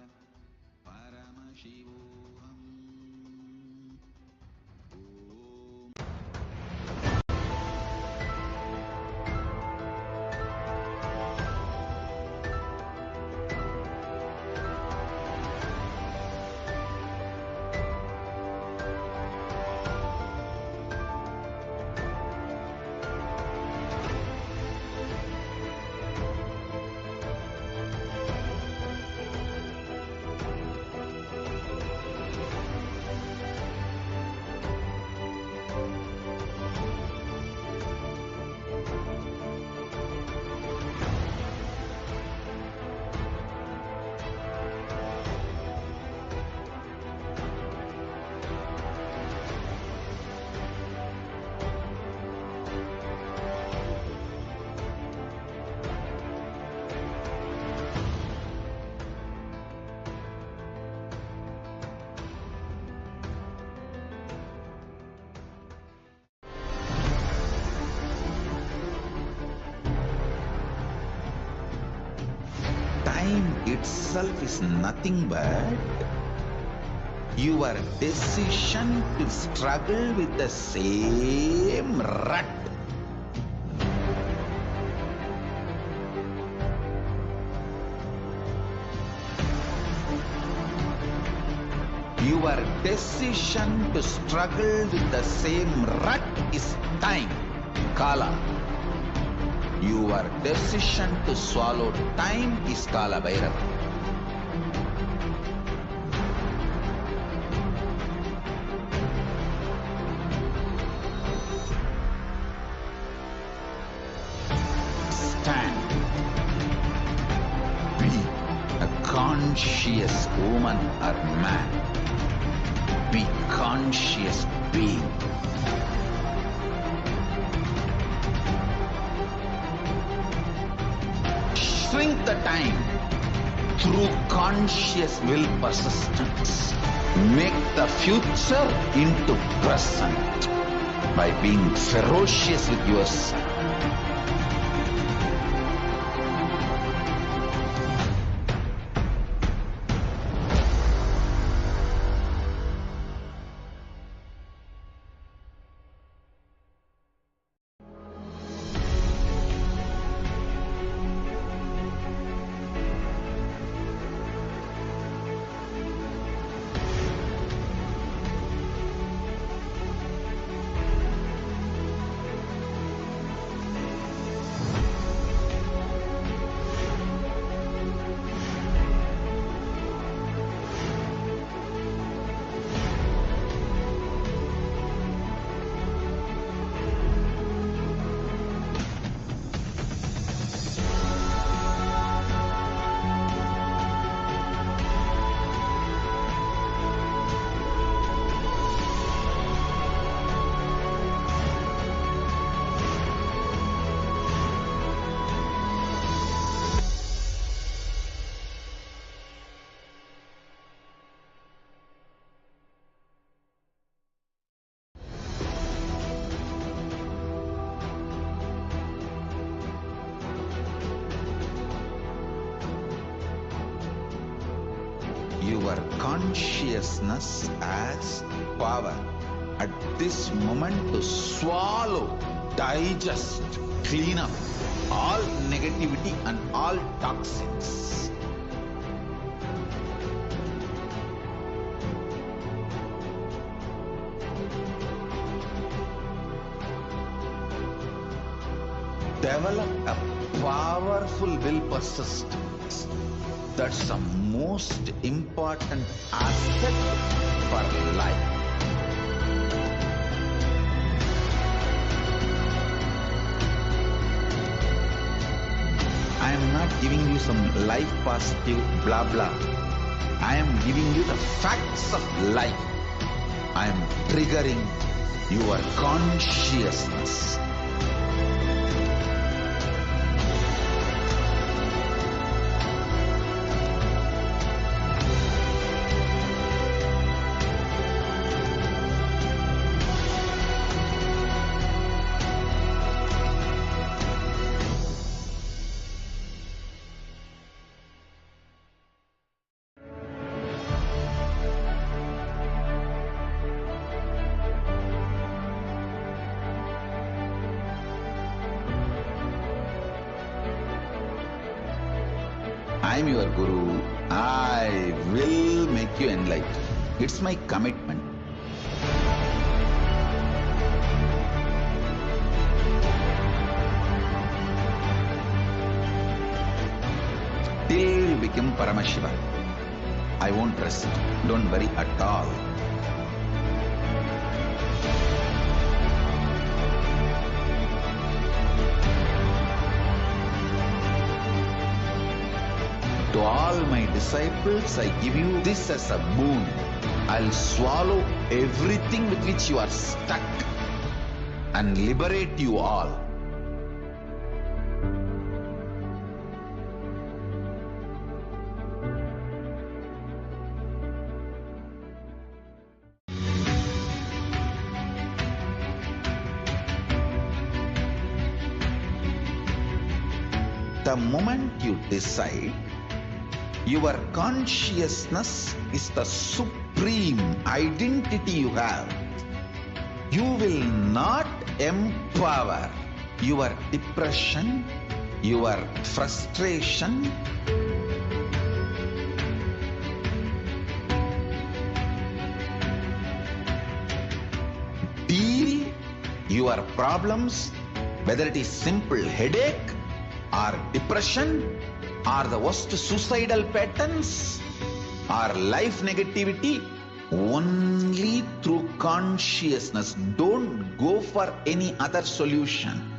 time itself is nothing but your decision to struggle with the same rut. Your decision to struggle with the same rut is time, Kala. Your decision to swallow time is Kala Bhairava. Stand. Be a conscious woman or man. Be conscious being. Shrink the time through conscious will persistence. Make the future into present by being ferocious with yourself. Your consciousness as power at this moment to swallow, digest, clean up all negativity and all toxins. Develop a powerful will persistence. That's the most important aspect for life. I am not giving you some life positive blah blah. I am giving you the facts of life. I am triggering your consciousness. I am your Guru. I will make you enlightened. It's my commitment. Till you become Paramashiva, I won't rest. Don't worry at all. To all my disciples, I give you this as a boon. I'll swallow everything with which you are stuck and liberate you all. The moment you decide Your consciousness is the supreme identity you have. You will not empower your depression, your frustration, deal your problems, whether it is simple headache or depression or the worst suicidal patterns or life negativity, only through consciousness. Don't go for any other solution.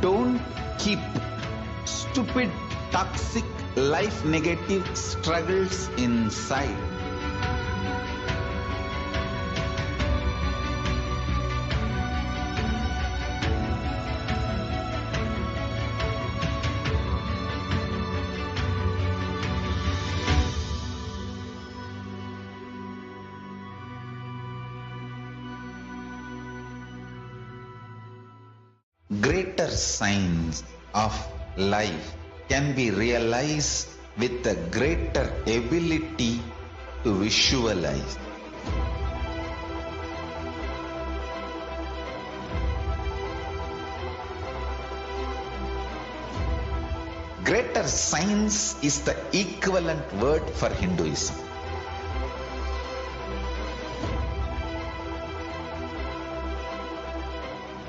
Don't keep stupid, toxic, life negative struggles inside. Greater signs of life can be realized with a greater ability to visualize. Greater signs is the equivalent word for Hinduism.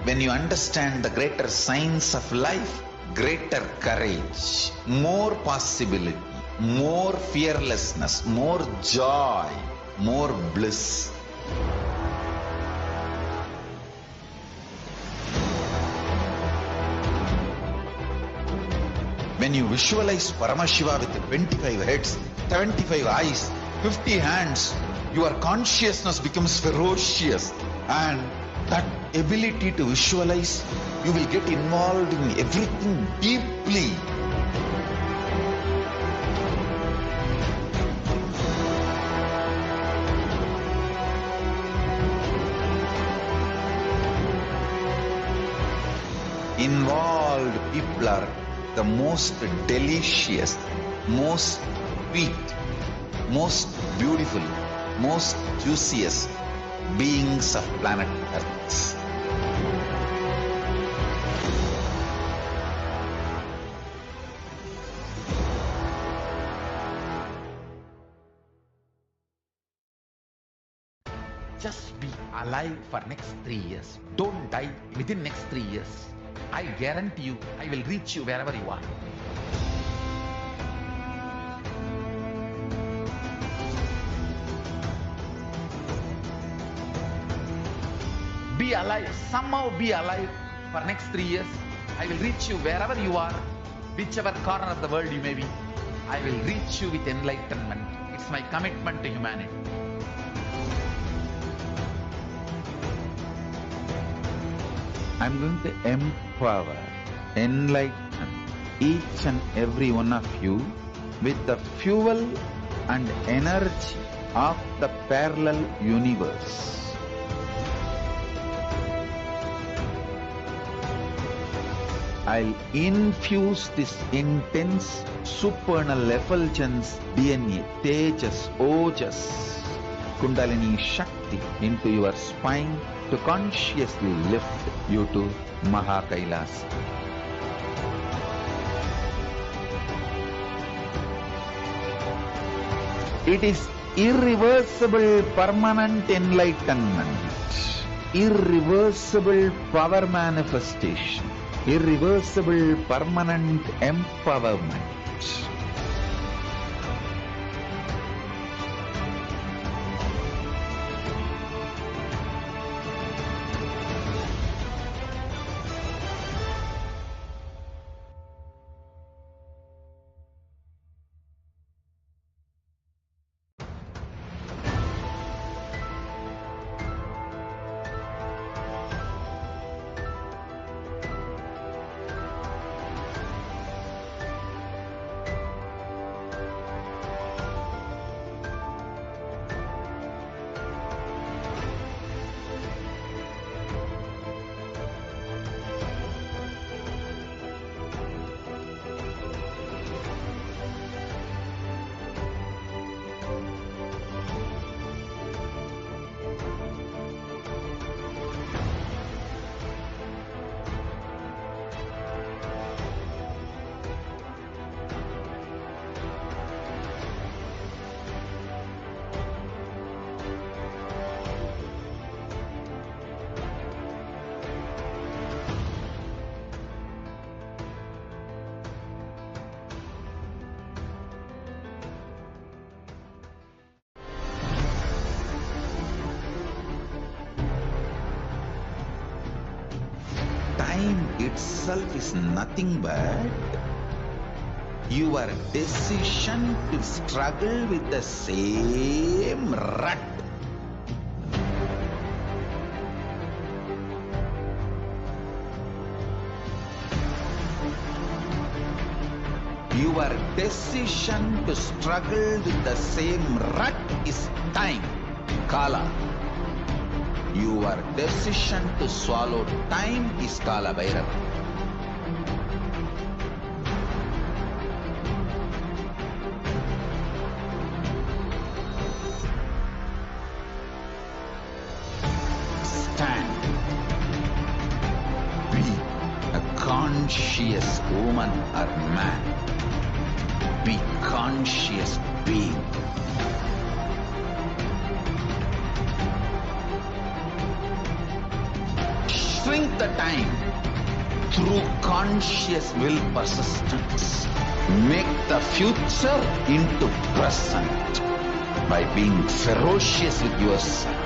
When you understand the greater signs of life, greater courage, more possibility, more fearlessness, more joy, more bliss. When you visualize Paramashiva with 25 heads, 75 eyes, 50 hands, your consciousness becomes ferocious, and that ability to visualize, you will get involved in everything deeply. Involved people are the most delicious, most sweet, most beautiful, most juiciest beings of planet Earth. Just be alive for next 3 years. Don't die within next 3 years. I guarantee you, I will reach you wherever you are. Be alive, somehow be alive for next 3 years. I will reach you wherever you are, whichever corner of the world you may be. I will reach you with enlightenment. It's my commitment to humanity. I'm going to empower, enlighten each and every one of you with the fuel and energy of the parallel universe. I'll infuse this intense supernal effulgence DNA, Tejas, Ojas, Kundalini Shakti into your spine to consciously lift you to Maha Kailasa. It is irreversible permanent enlightenment, irreversible power manifestation, irreversible permanent empowerment. time itself is nothing but your decision to struggle with the same rut. Your decision to struggle with the same rut is time, Kala. Your decision to swallow time is Kala Bhairava. Stand. Be a conscious woman or man. Be conscious being. Shrink the time through conscious will persistence. Make the future into present by being ferocious with yourself.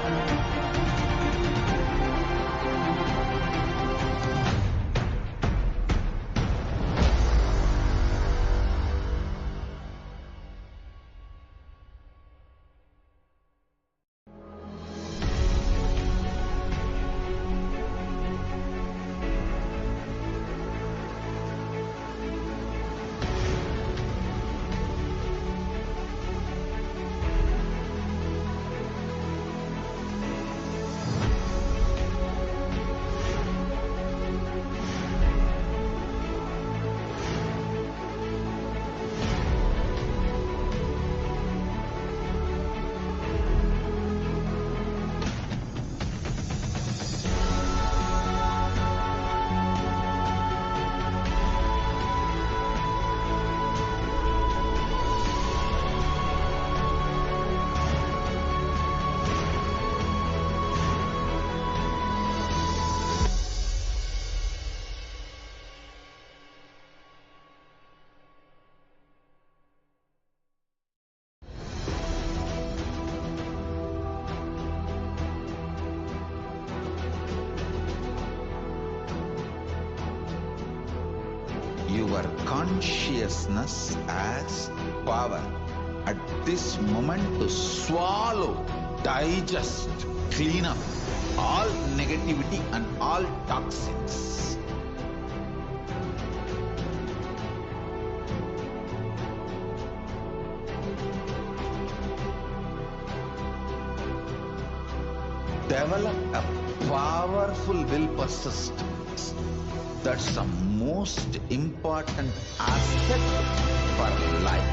Your consciousness as power at this moment to swallow, digest, clean up all negativity and all toxins. Develop a powerful will persistence. That's the most important aspect for life.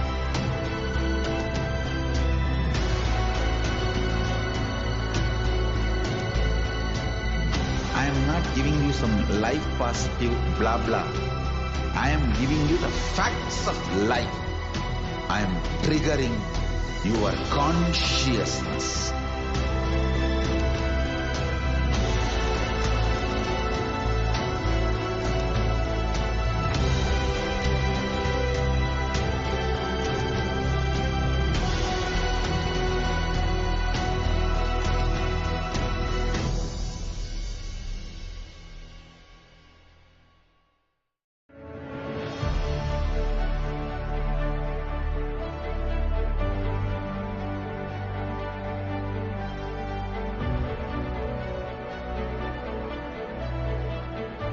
I am not giving you some life positive blah blah. I am giving you the facts of life. I am triggering your consciousness.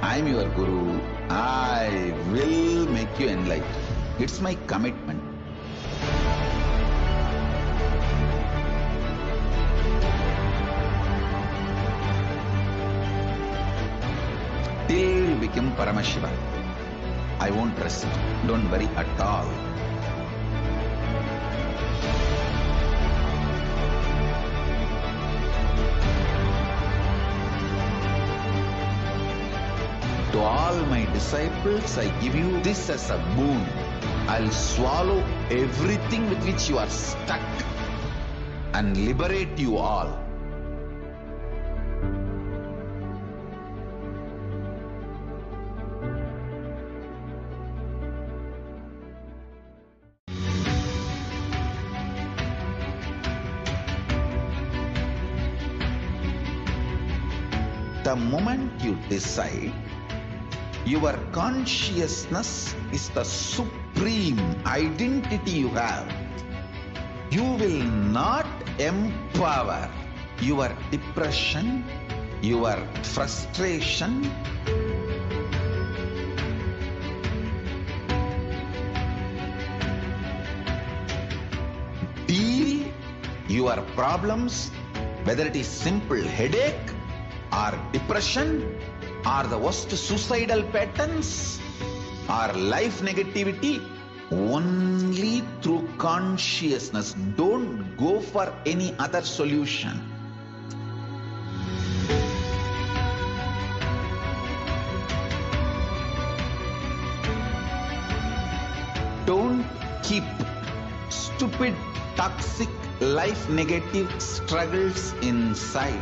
I am your Guru. I will make you enlightened. It's my commitment. Till you become Paramashiva, I won't rest. Don't worry at all. To all my disciples, I give you this as a boon. I'll swallow everything with which you are stuck and liberate you all. The moment you decide Your consciousness is the supreme identity you have. You will not empower your depression, your frustration, deal your problems, whether it is simple headache or depression or the worst suicidal patterns or life negativity, only through consciousness. Don't go for any other solution. Don't keep stupid, toxic, life negative struggles inside.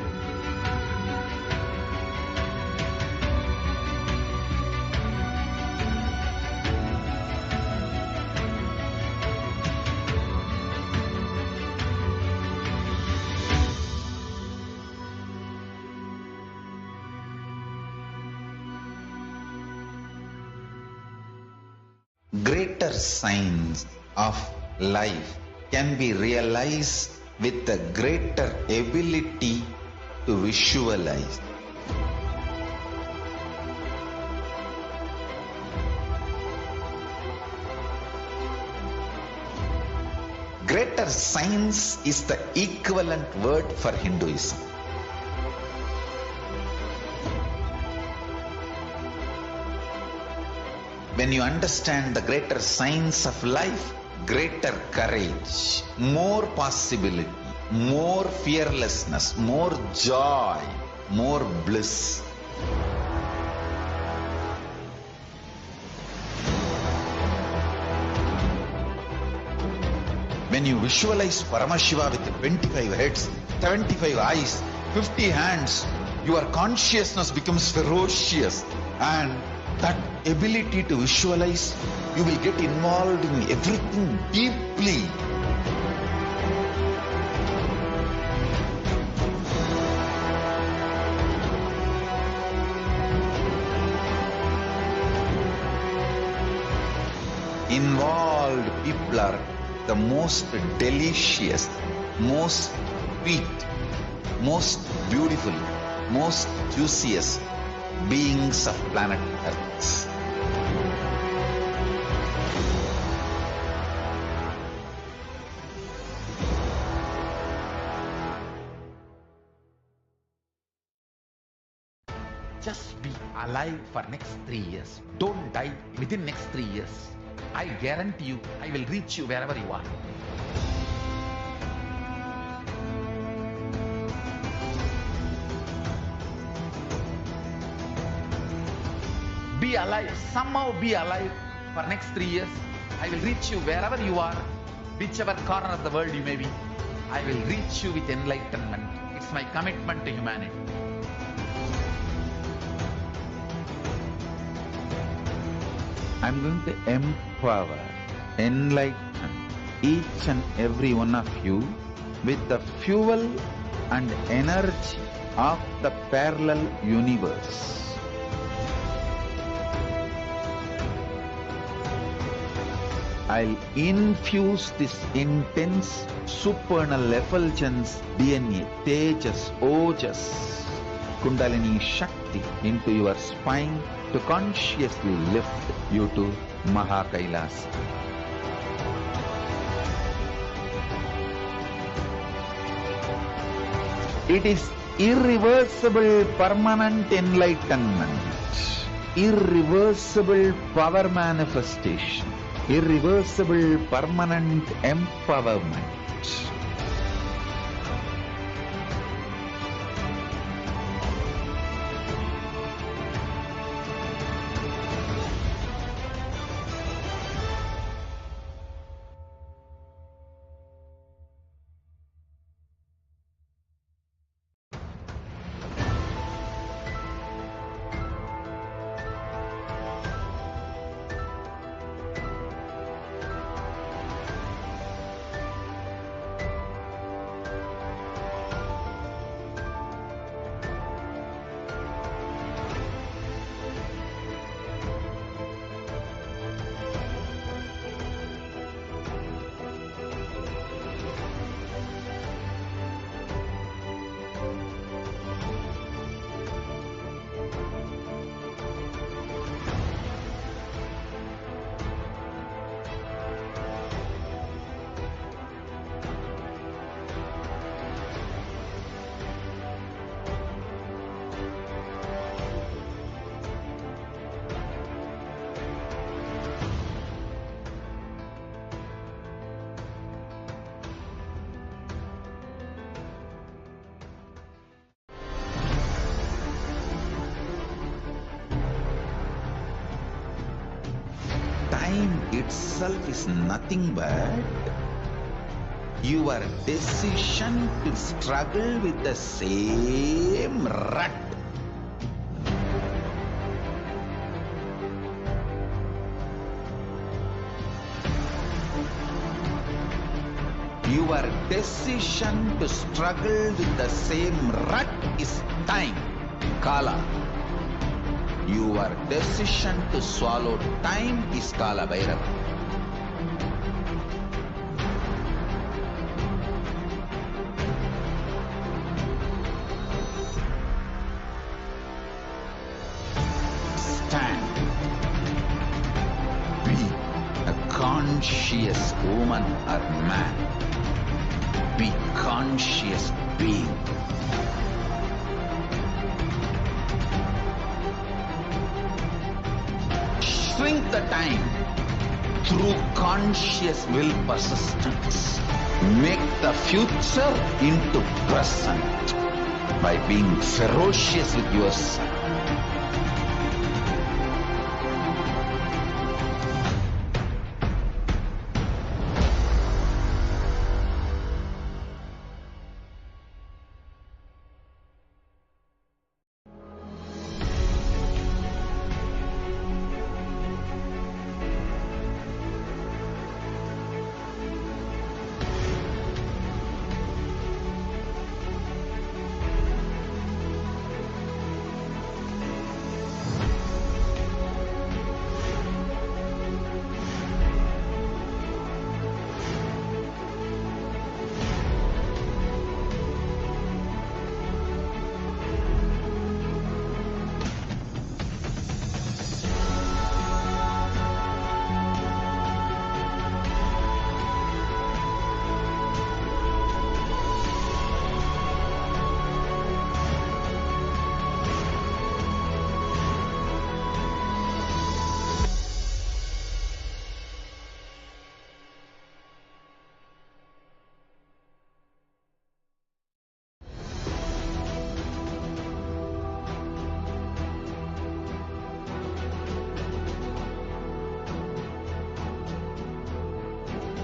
Greater signs of life can be realized with a greater ability to visualize. Greater signs is the equivalent word for Hinduism. When you understand the greater signs of life, greater courage, more possibility, more fearlessness, more joy, more bliss. When you visualize Paramashiva with 25 heads, 75 eyes, 50 hands, your consciousness becomes ferocious, and that ability to visualize, you will get involved in everything deeply. Involved people are the most delicious, most sweet, most beautiful, most juiciest beings of planet Earth. Just be alive for next 3 years. Don't die within next 3 years. I guarantee you, I will reach you wherever you are. Be alive, somehow be alive for next 3 years. I will reach you wherever you are, whichever corner of the world you may be. I will reach you with enlightenment. It's my commitment to humanity. I'm going to empower, enlighten each and every one of you with the fuel and energy of the parallel universe. I'll infuse this intense supernal effulgence DNA, Tejas, Ojas, Kundalini Shakti into your spine to consciously lift you to Kailasa. It is irreversible permanent enlightenment, irreversible power manifestation, irreversible permanent empowerment. time itself is nothing but your decision to struggle with the same rut. Your decision to struggle with the same rut is time, Kala. Your decision to swallow time is Kala Bhairava. Stand. Be a conscious woman or man. Be conscious being. Shrink the time through conscious will persistence. Make the future into present by being ferocious with yourself.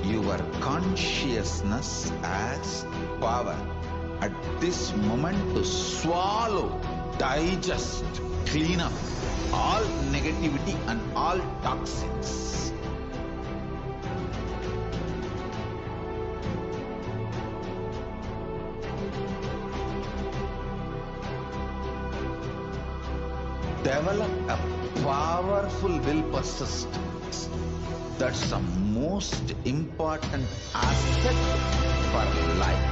Your consciousness has power at this moment to swallow, digest, clean up all negativity and all toxins. Develop a powerful will persistence. That's the most important aspect for life.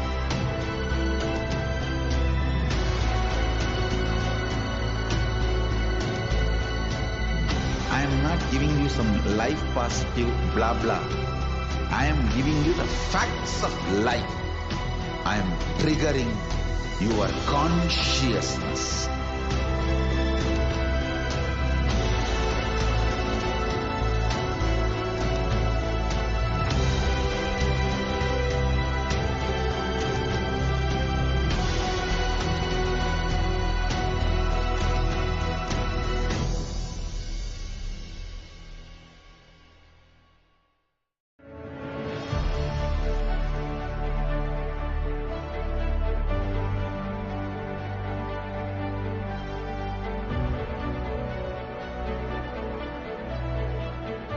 I am not giving you some life positive blah blah. I am giving you the facts of life. I am triggering your consciousness.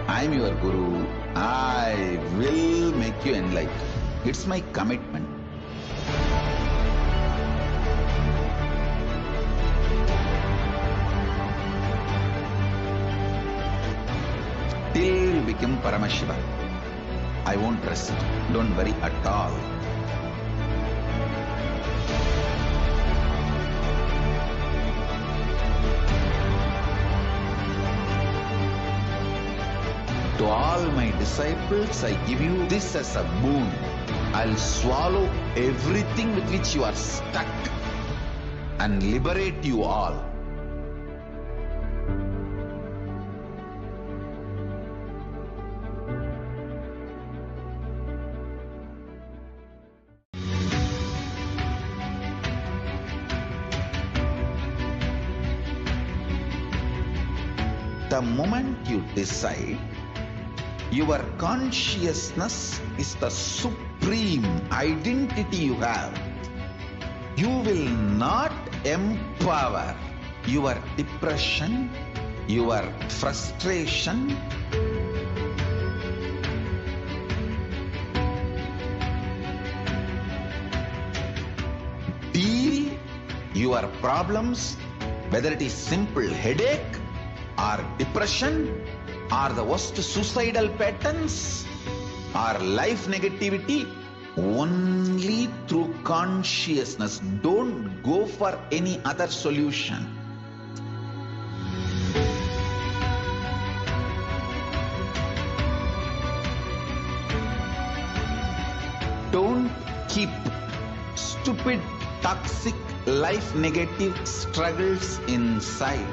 I am your Guru. I will make you enlightened. It's my commitment. Till you become Paramashiva, I won't rest. Don't worry at all. To all my disciples, I give you this as a boon. I'll swallow everything with which you are stuck and liberate you all. The moment you decide Your consciousness is the supreme identity you have. You will not empower your depression, your frustration, deal your problems, whether it is simple headache or depression or the worst suicidal patterns or life negativity, only through consciousness. Don't go for any other solution. Don't keep stupid, toxic, life negative struggles inside.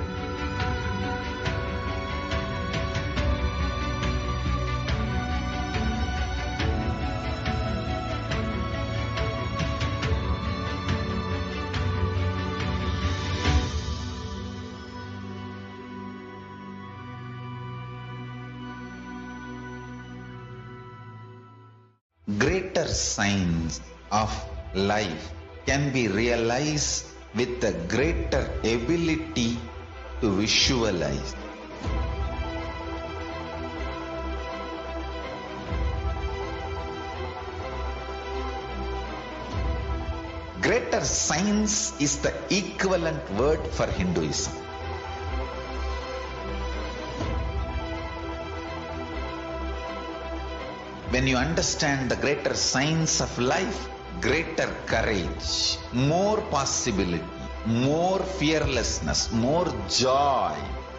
Greater signs of life can be realized with a greater ability to visualize. Greater signs is the equivalent word for Hinduism. When you understand the greater signs of life, greater courage, more possibility, more fearlessness, more joy,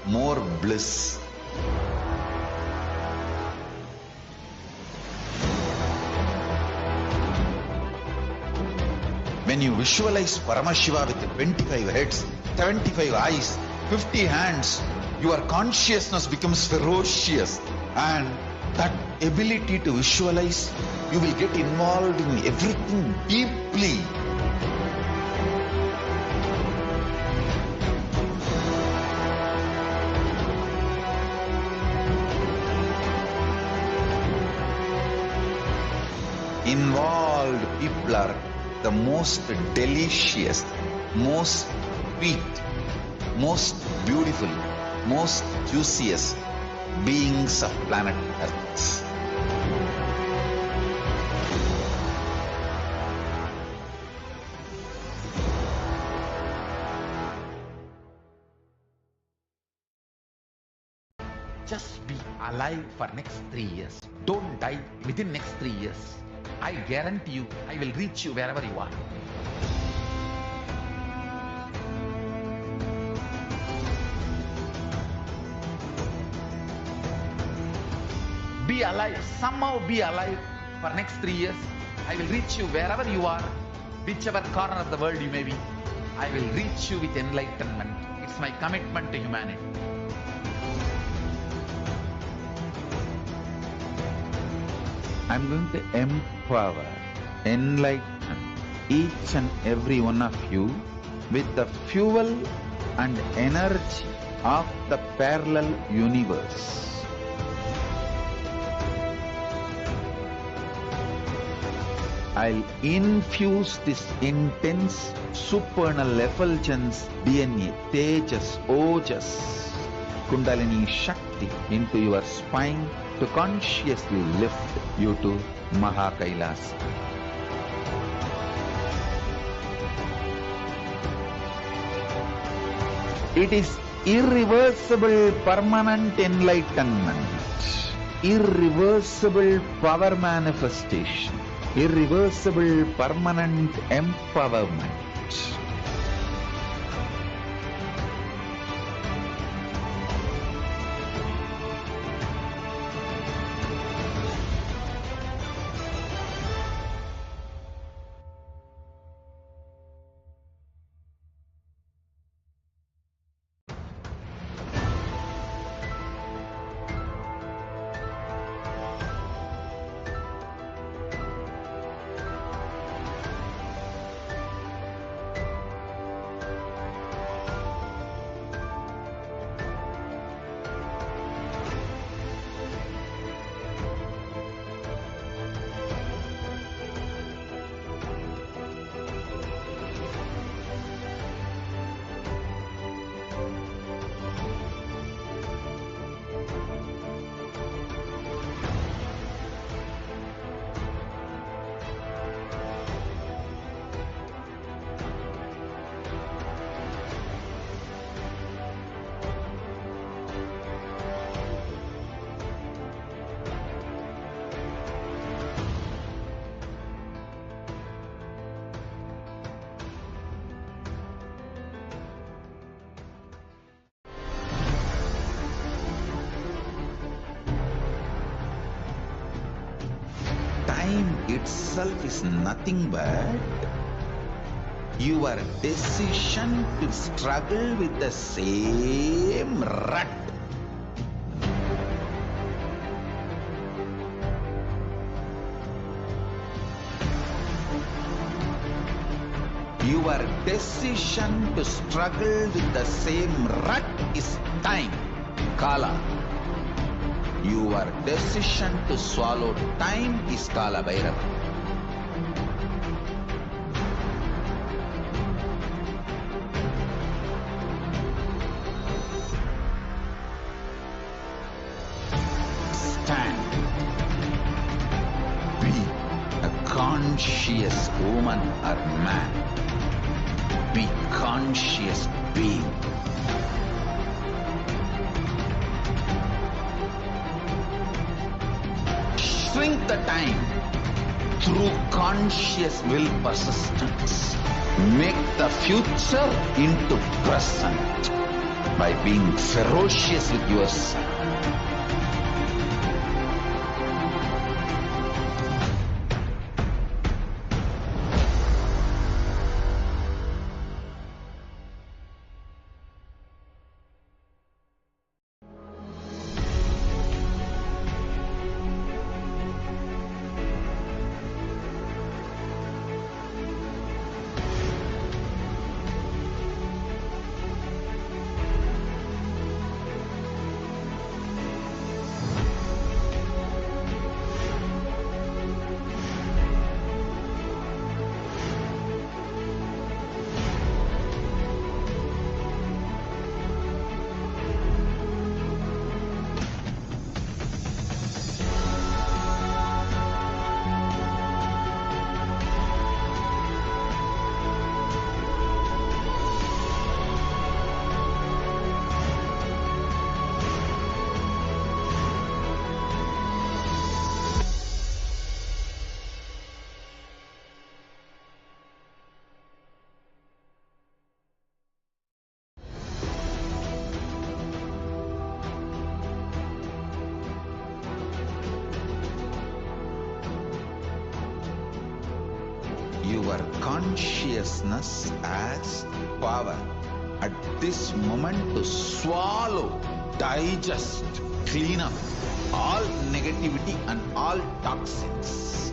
more bliss. When you visualize Paramashiva with 25 heads, 75 eyes, 50 hands, your consciousness becomes ferocious, and that ability to visualize, you will get involved in everything deeply. Involved people are the most delicious, most sweet, most beautiful, most juiciest beings of planet Earth. Just be alive for next 3 years. Don't die within next 3 years. I guarantee you, I will reach you wherever you are. Be alive, somehow be alive for next 3 years. I will reach you wherever you are, whichever corner of the world you may be. I will reach you with enlightenment. It's my commitment to humanity. I'm going to empower, enlighten each and every one of you with the fuel and energy of the parallel universe. I'll infuse this intense supernal effulgence DNA, Tejas, Ojas, Kundalini Shakti into your spine to consciously lift you to Kailasa. It is irreversible permanent enlightenment, irreversible power manifestation, irreversible permanent empowerment. itself is nothing but your decision to struggle with the same rut. Your decision to struggle with the same rut is time, Kala. Your decision to swallow time is Kala Bhairava. Stand. Be a conscious woman or man. Be conscious being. Shrink the time through conscious will persistence. Make the future into present by being ferocious with yourself. Your consciousness has power at this moment to swallow, digest, clean up all negativity and all toxins.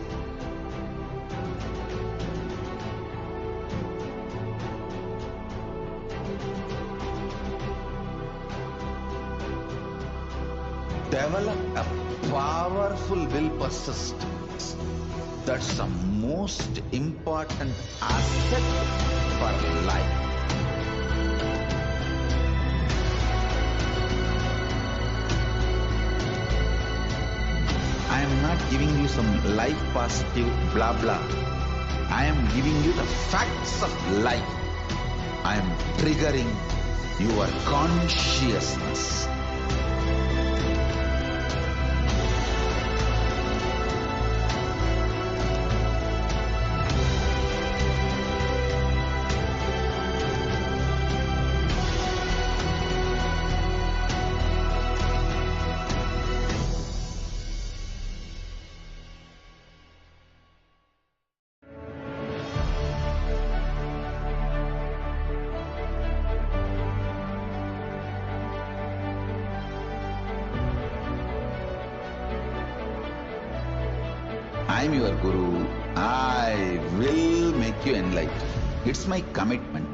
Develop a powerful will persistence. That's the most important asset for life. I am not giving you some life positive blah blah. I am giving you the facts of life. I am triggering your consciousness. I am your Guru. I will make you enlightened. It's my commitment.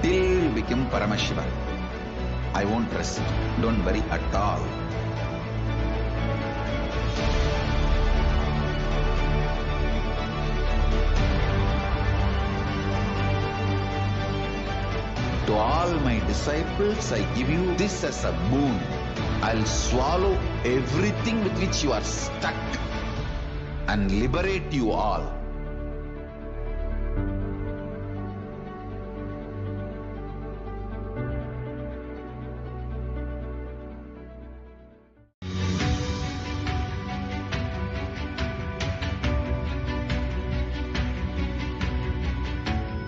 Till you become Paramashiva, I won't rest. Don't worry at all. To all my disciples, I give you this as a boon. I'll swallow everything with which you are stuck and liberate you all.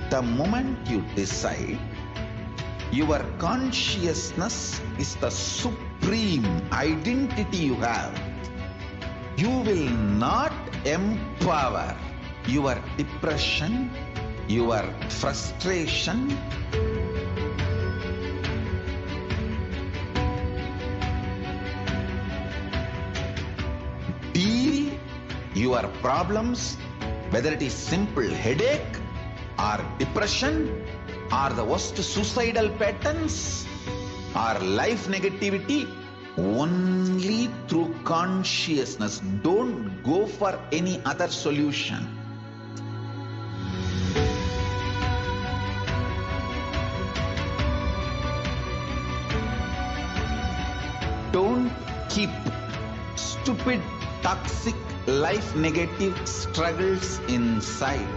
The moment you decide Your consciousness is the supreme identity you have. You will not empower your depression, your frustration, deal your problems, whether it is simple headache or depression or the worst suicidal patterns or life negativity, only through consciousness. Don't go for any other solution. Don't keep stupid, toxic, life negative struggles inside.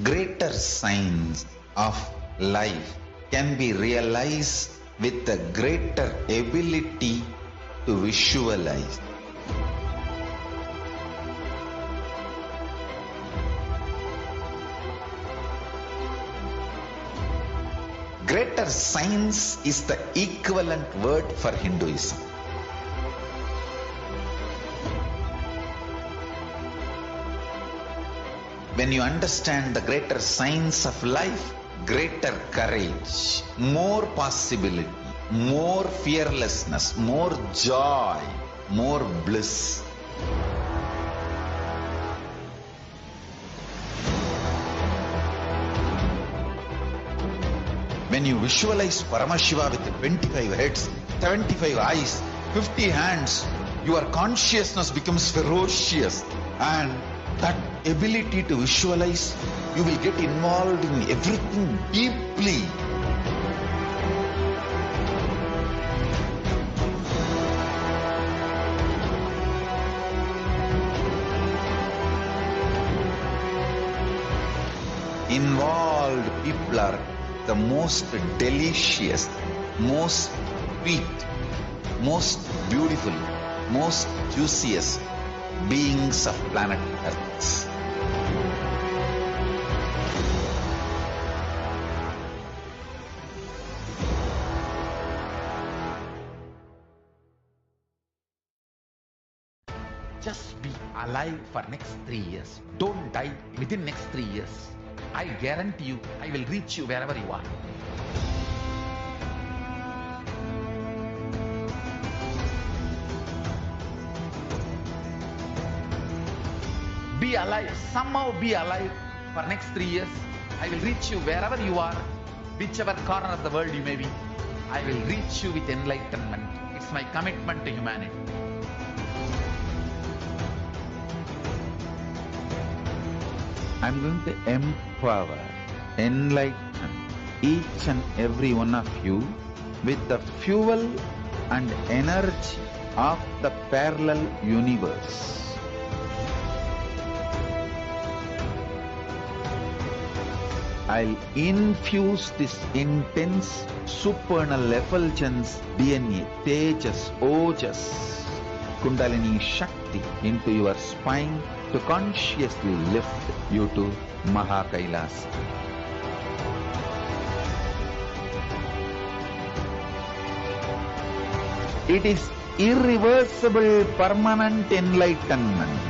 Greater signs of life can be realized with a greater ability to visualize. Greater science is the equivalent word for Hinduism. When you understand the greater science of life, greater courage, more possibility, more fearlessness, more joy, more bliss. When you visualize Paramashiva with 25 heads, 75 eyes, 50 hands, your consciousness becomes ferocious, and that ability to visualize, you will get involved in everything deeply. Involved people are the most delicious, most sweet, most beautiful, most juiciest beings of planet Earth. Just be alive for next 3 years. Don't die within next 3 years. I guarantee you, I will reach you wherever you are. Be alive, somehow be alive for next 3 years. I will reach you wherever you are, whichever corner of the world you may be. I will reach you with enlightenment. It's my commitment to humanity. I'm going to empower, enlighten each and every one of you with the fuel and energy of the parallel universe. I'll infuse this intense supernal effulgence DNA, Tejas, Ojas, Kundalini Shakti into your spine to consciously lift you to Maha Kailasa. It is irreversible permanent enlightenment,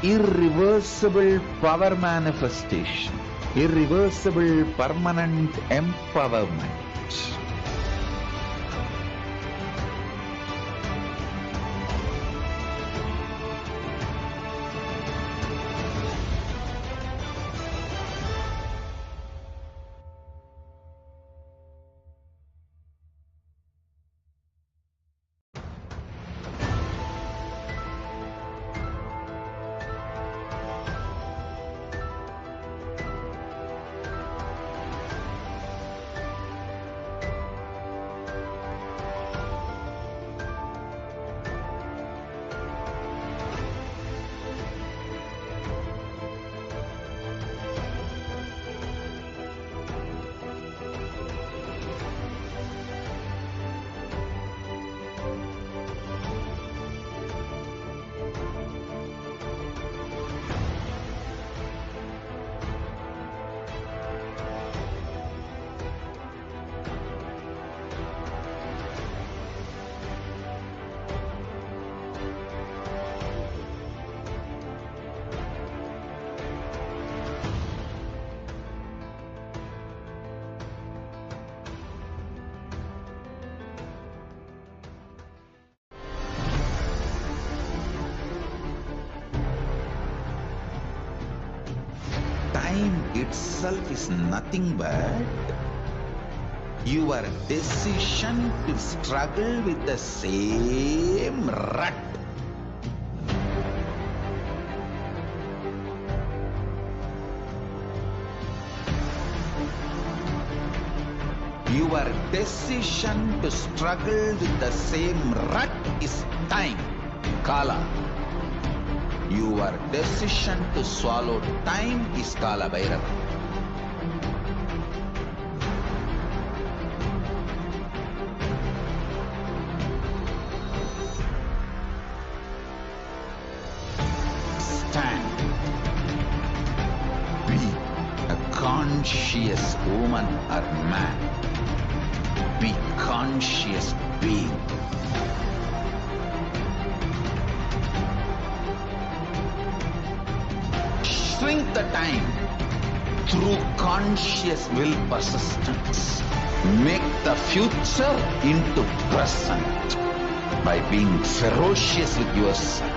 irreversible power manifestation, irreversible permanent empowerment. time itself is nothing but your decision to struggle with the same rut. Your decision to struggle with the same rut is time, Kala. Your decision to swallow time is Kala Bhairava. Stand. Be a conscious woman or man. Be conscious being. Shrink the time through conscious will persistence. Make the future into present by being ferocious with yourself.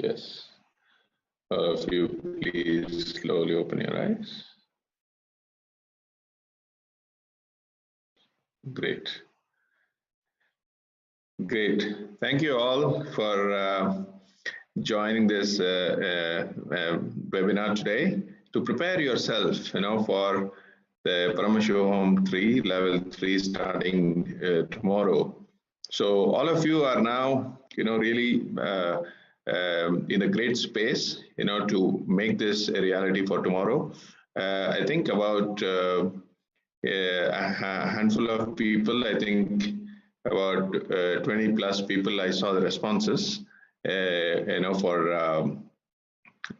Yes. All of you, please slowly open your eyes. Great. Great. Thank you all for joining this webinar today. To prepare yourself, for the Paramashivoham 3, level 3 starting tomorrow. So all of you are now, really in a great space, to make this a reality for tomorrow. I think about a handful of people, I think about 20 plus people, I saw the responses, for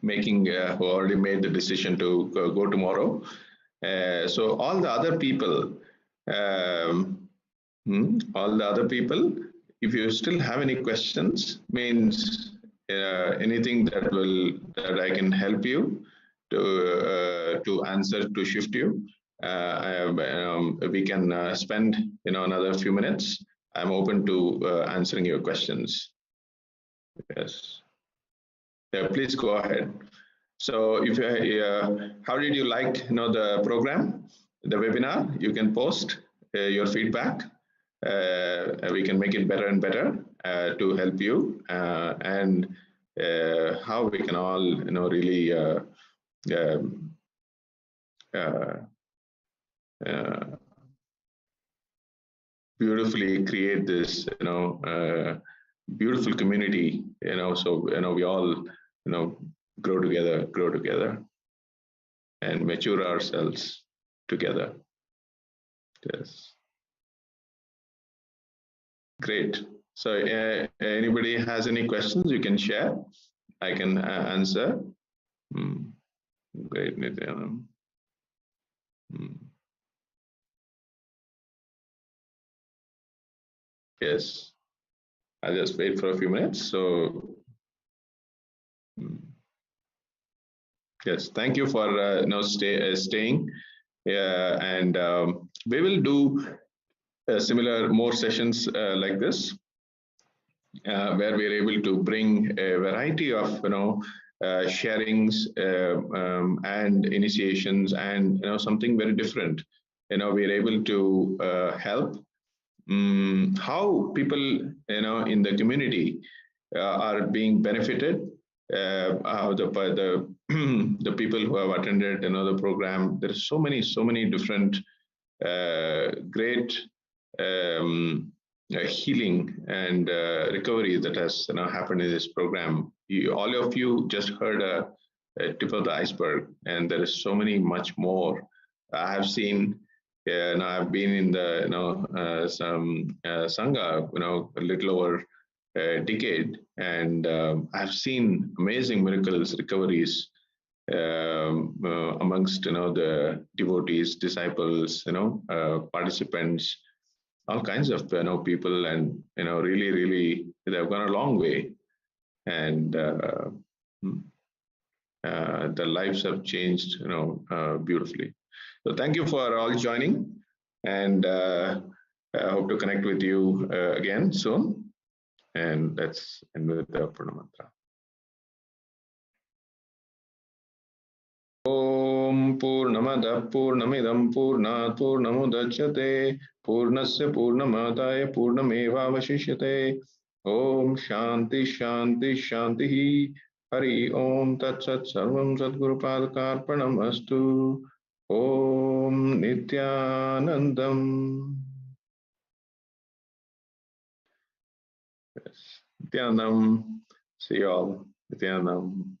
making, who already made the decision to go tomorrow. So all the other people, if you still have any questions, means anything that I can help you to answer, to shift you, we can spend another few minutes. I'm open to answering your questions. Yes. Yeah, please go ahead. So, if how did you like the program, the webinar? You can post your feedback. We can make it better and better to help you, and how we can all really beautifully create this beautiful community, so we all grow together and mature ourselves together. Yes. Great. So anybody has any questions, you can share. I can answer. Great, Nithyananda. Yes. I'll just wait for a few minutes. So yes, thank you for staying. Yeah, and we will do similar more sessions like this, where we're able to bring a variety of sharings and initiations, and something very different. We're able to help how people in the community are being benefited. How the the people who have attended the program. There are so many different great healing and recovery that has happened in this program. All of you just heard a tip of the iceberg, and there is so much more. I have seen. And I've been in the some sangha, a little over a decade, and I've seen amazing miracles, recoveries amongst the devotees, disciples, participants, all kinds of people, and really they've gone a long way, and their lives have changed beautifully. So thank you for all joining, and I hope to connect with you again soon. And let's end with the Purna Mantra. Om Purnamada Purnamidam Purnat Purnamudachyate Purnasya Purnamadaya Purnamevavashishyate. Om Shanti Shanti Shanti. Hari Om Tat Sat Sarvam Sadguru Padakarpanam Astu. Om Nithyanandam. Yes. Nithyanandam. See you all. Nithyanandam.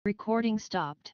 Recording stopped.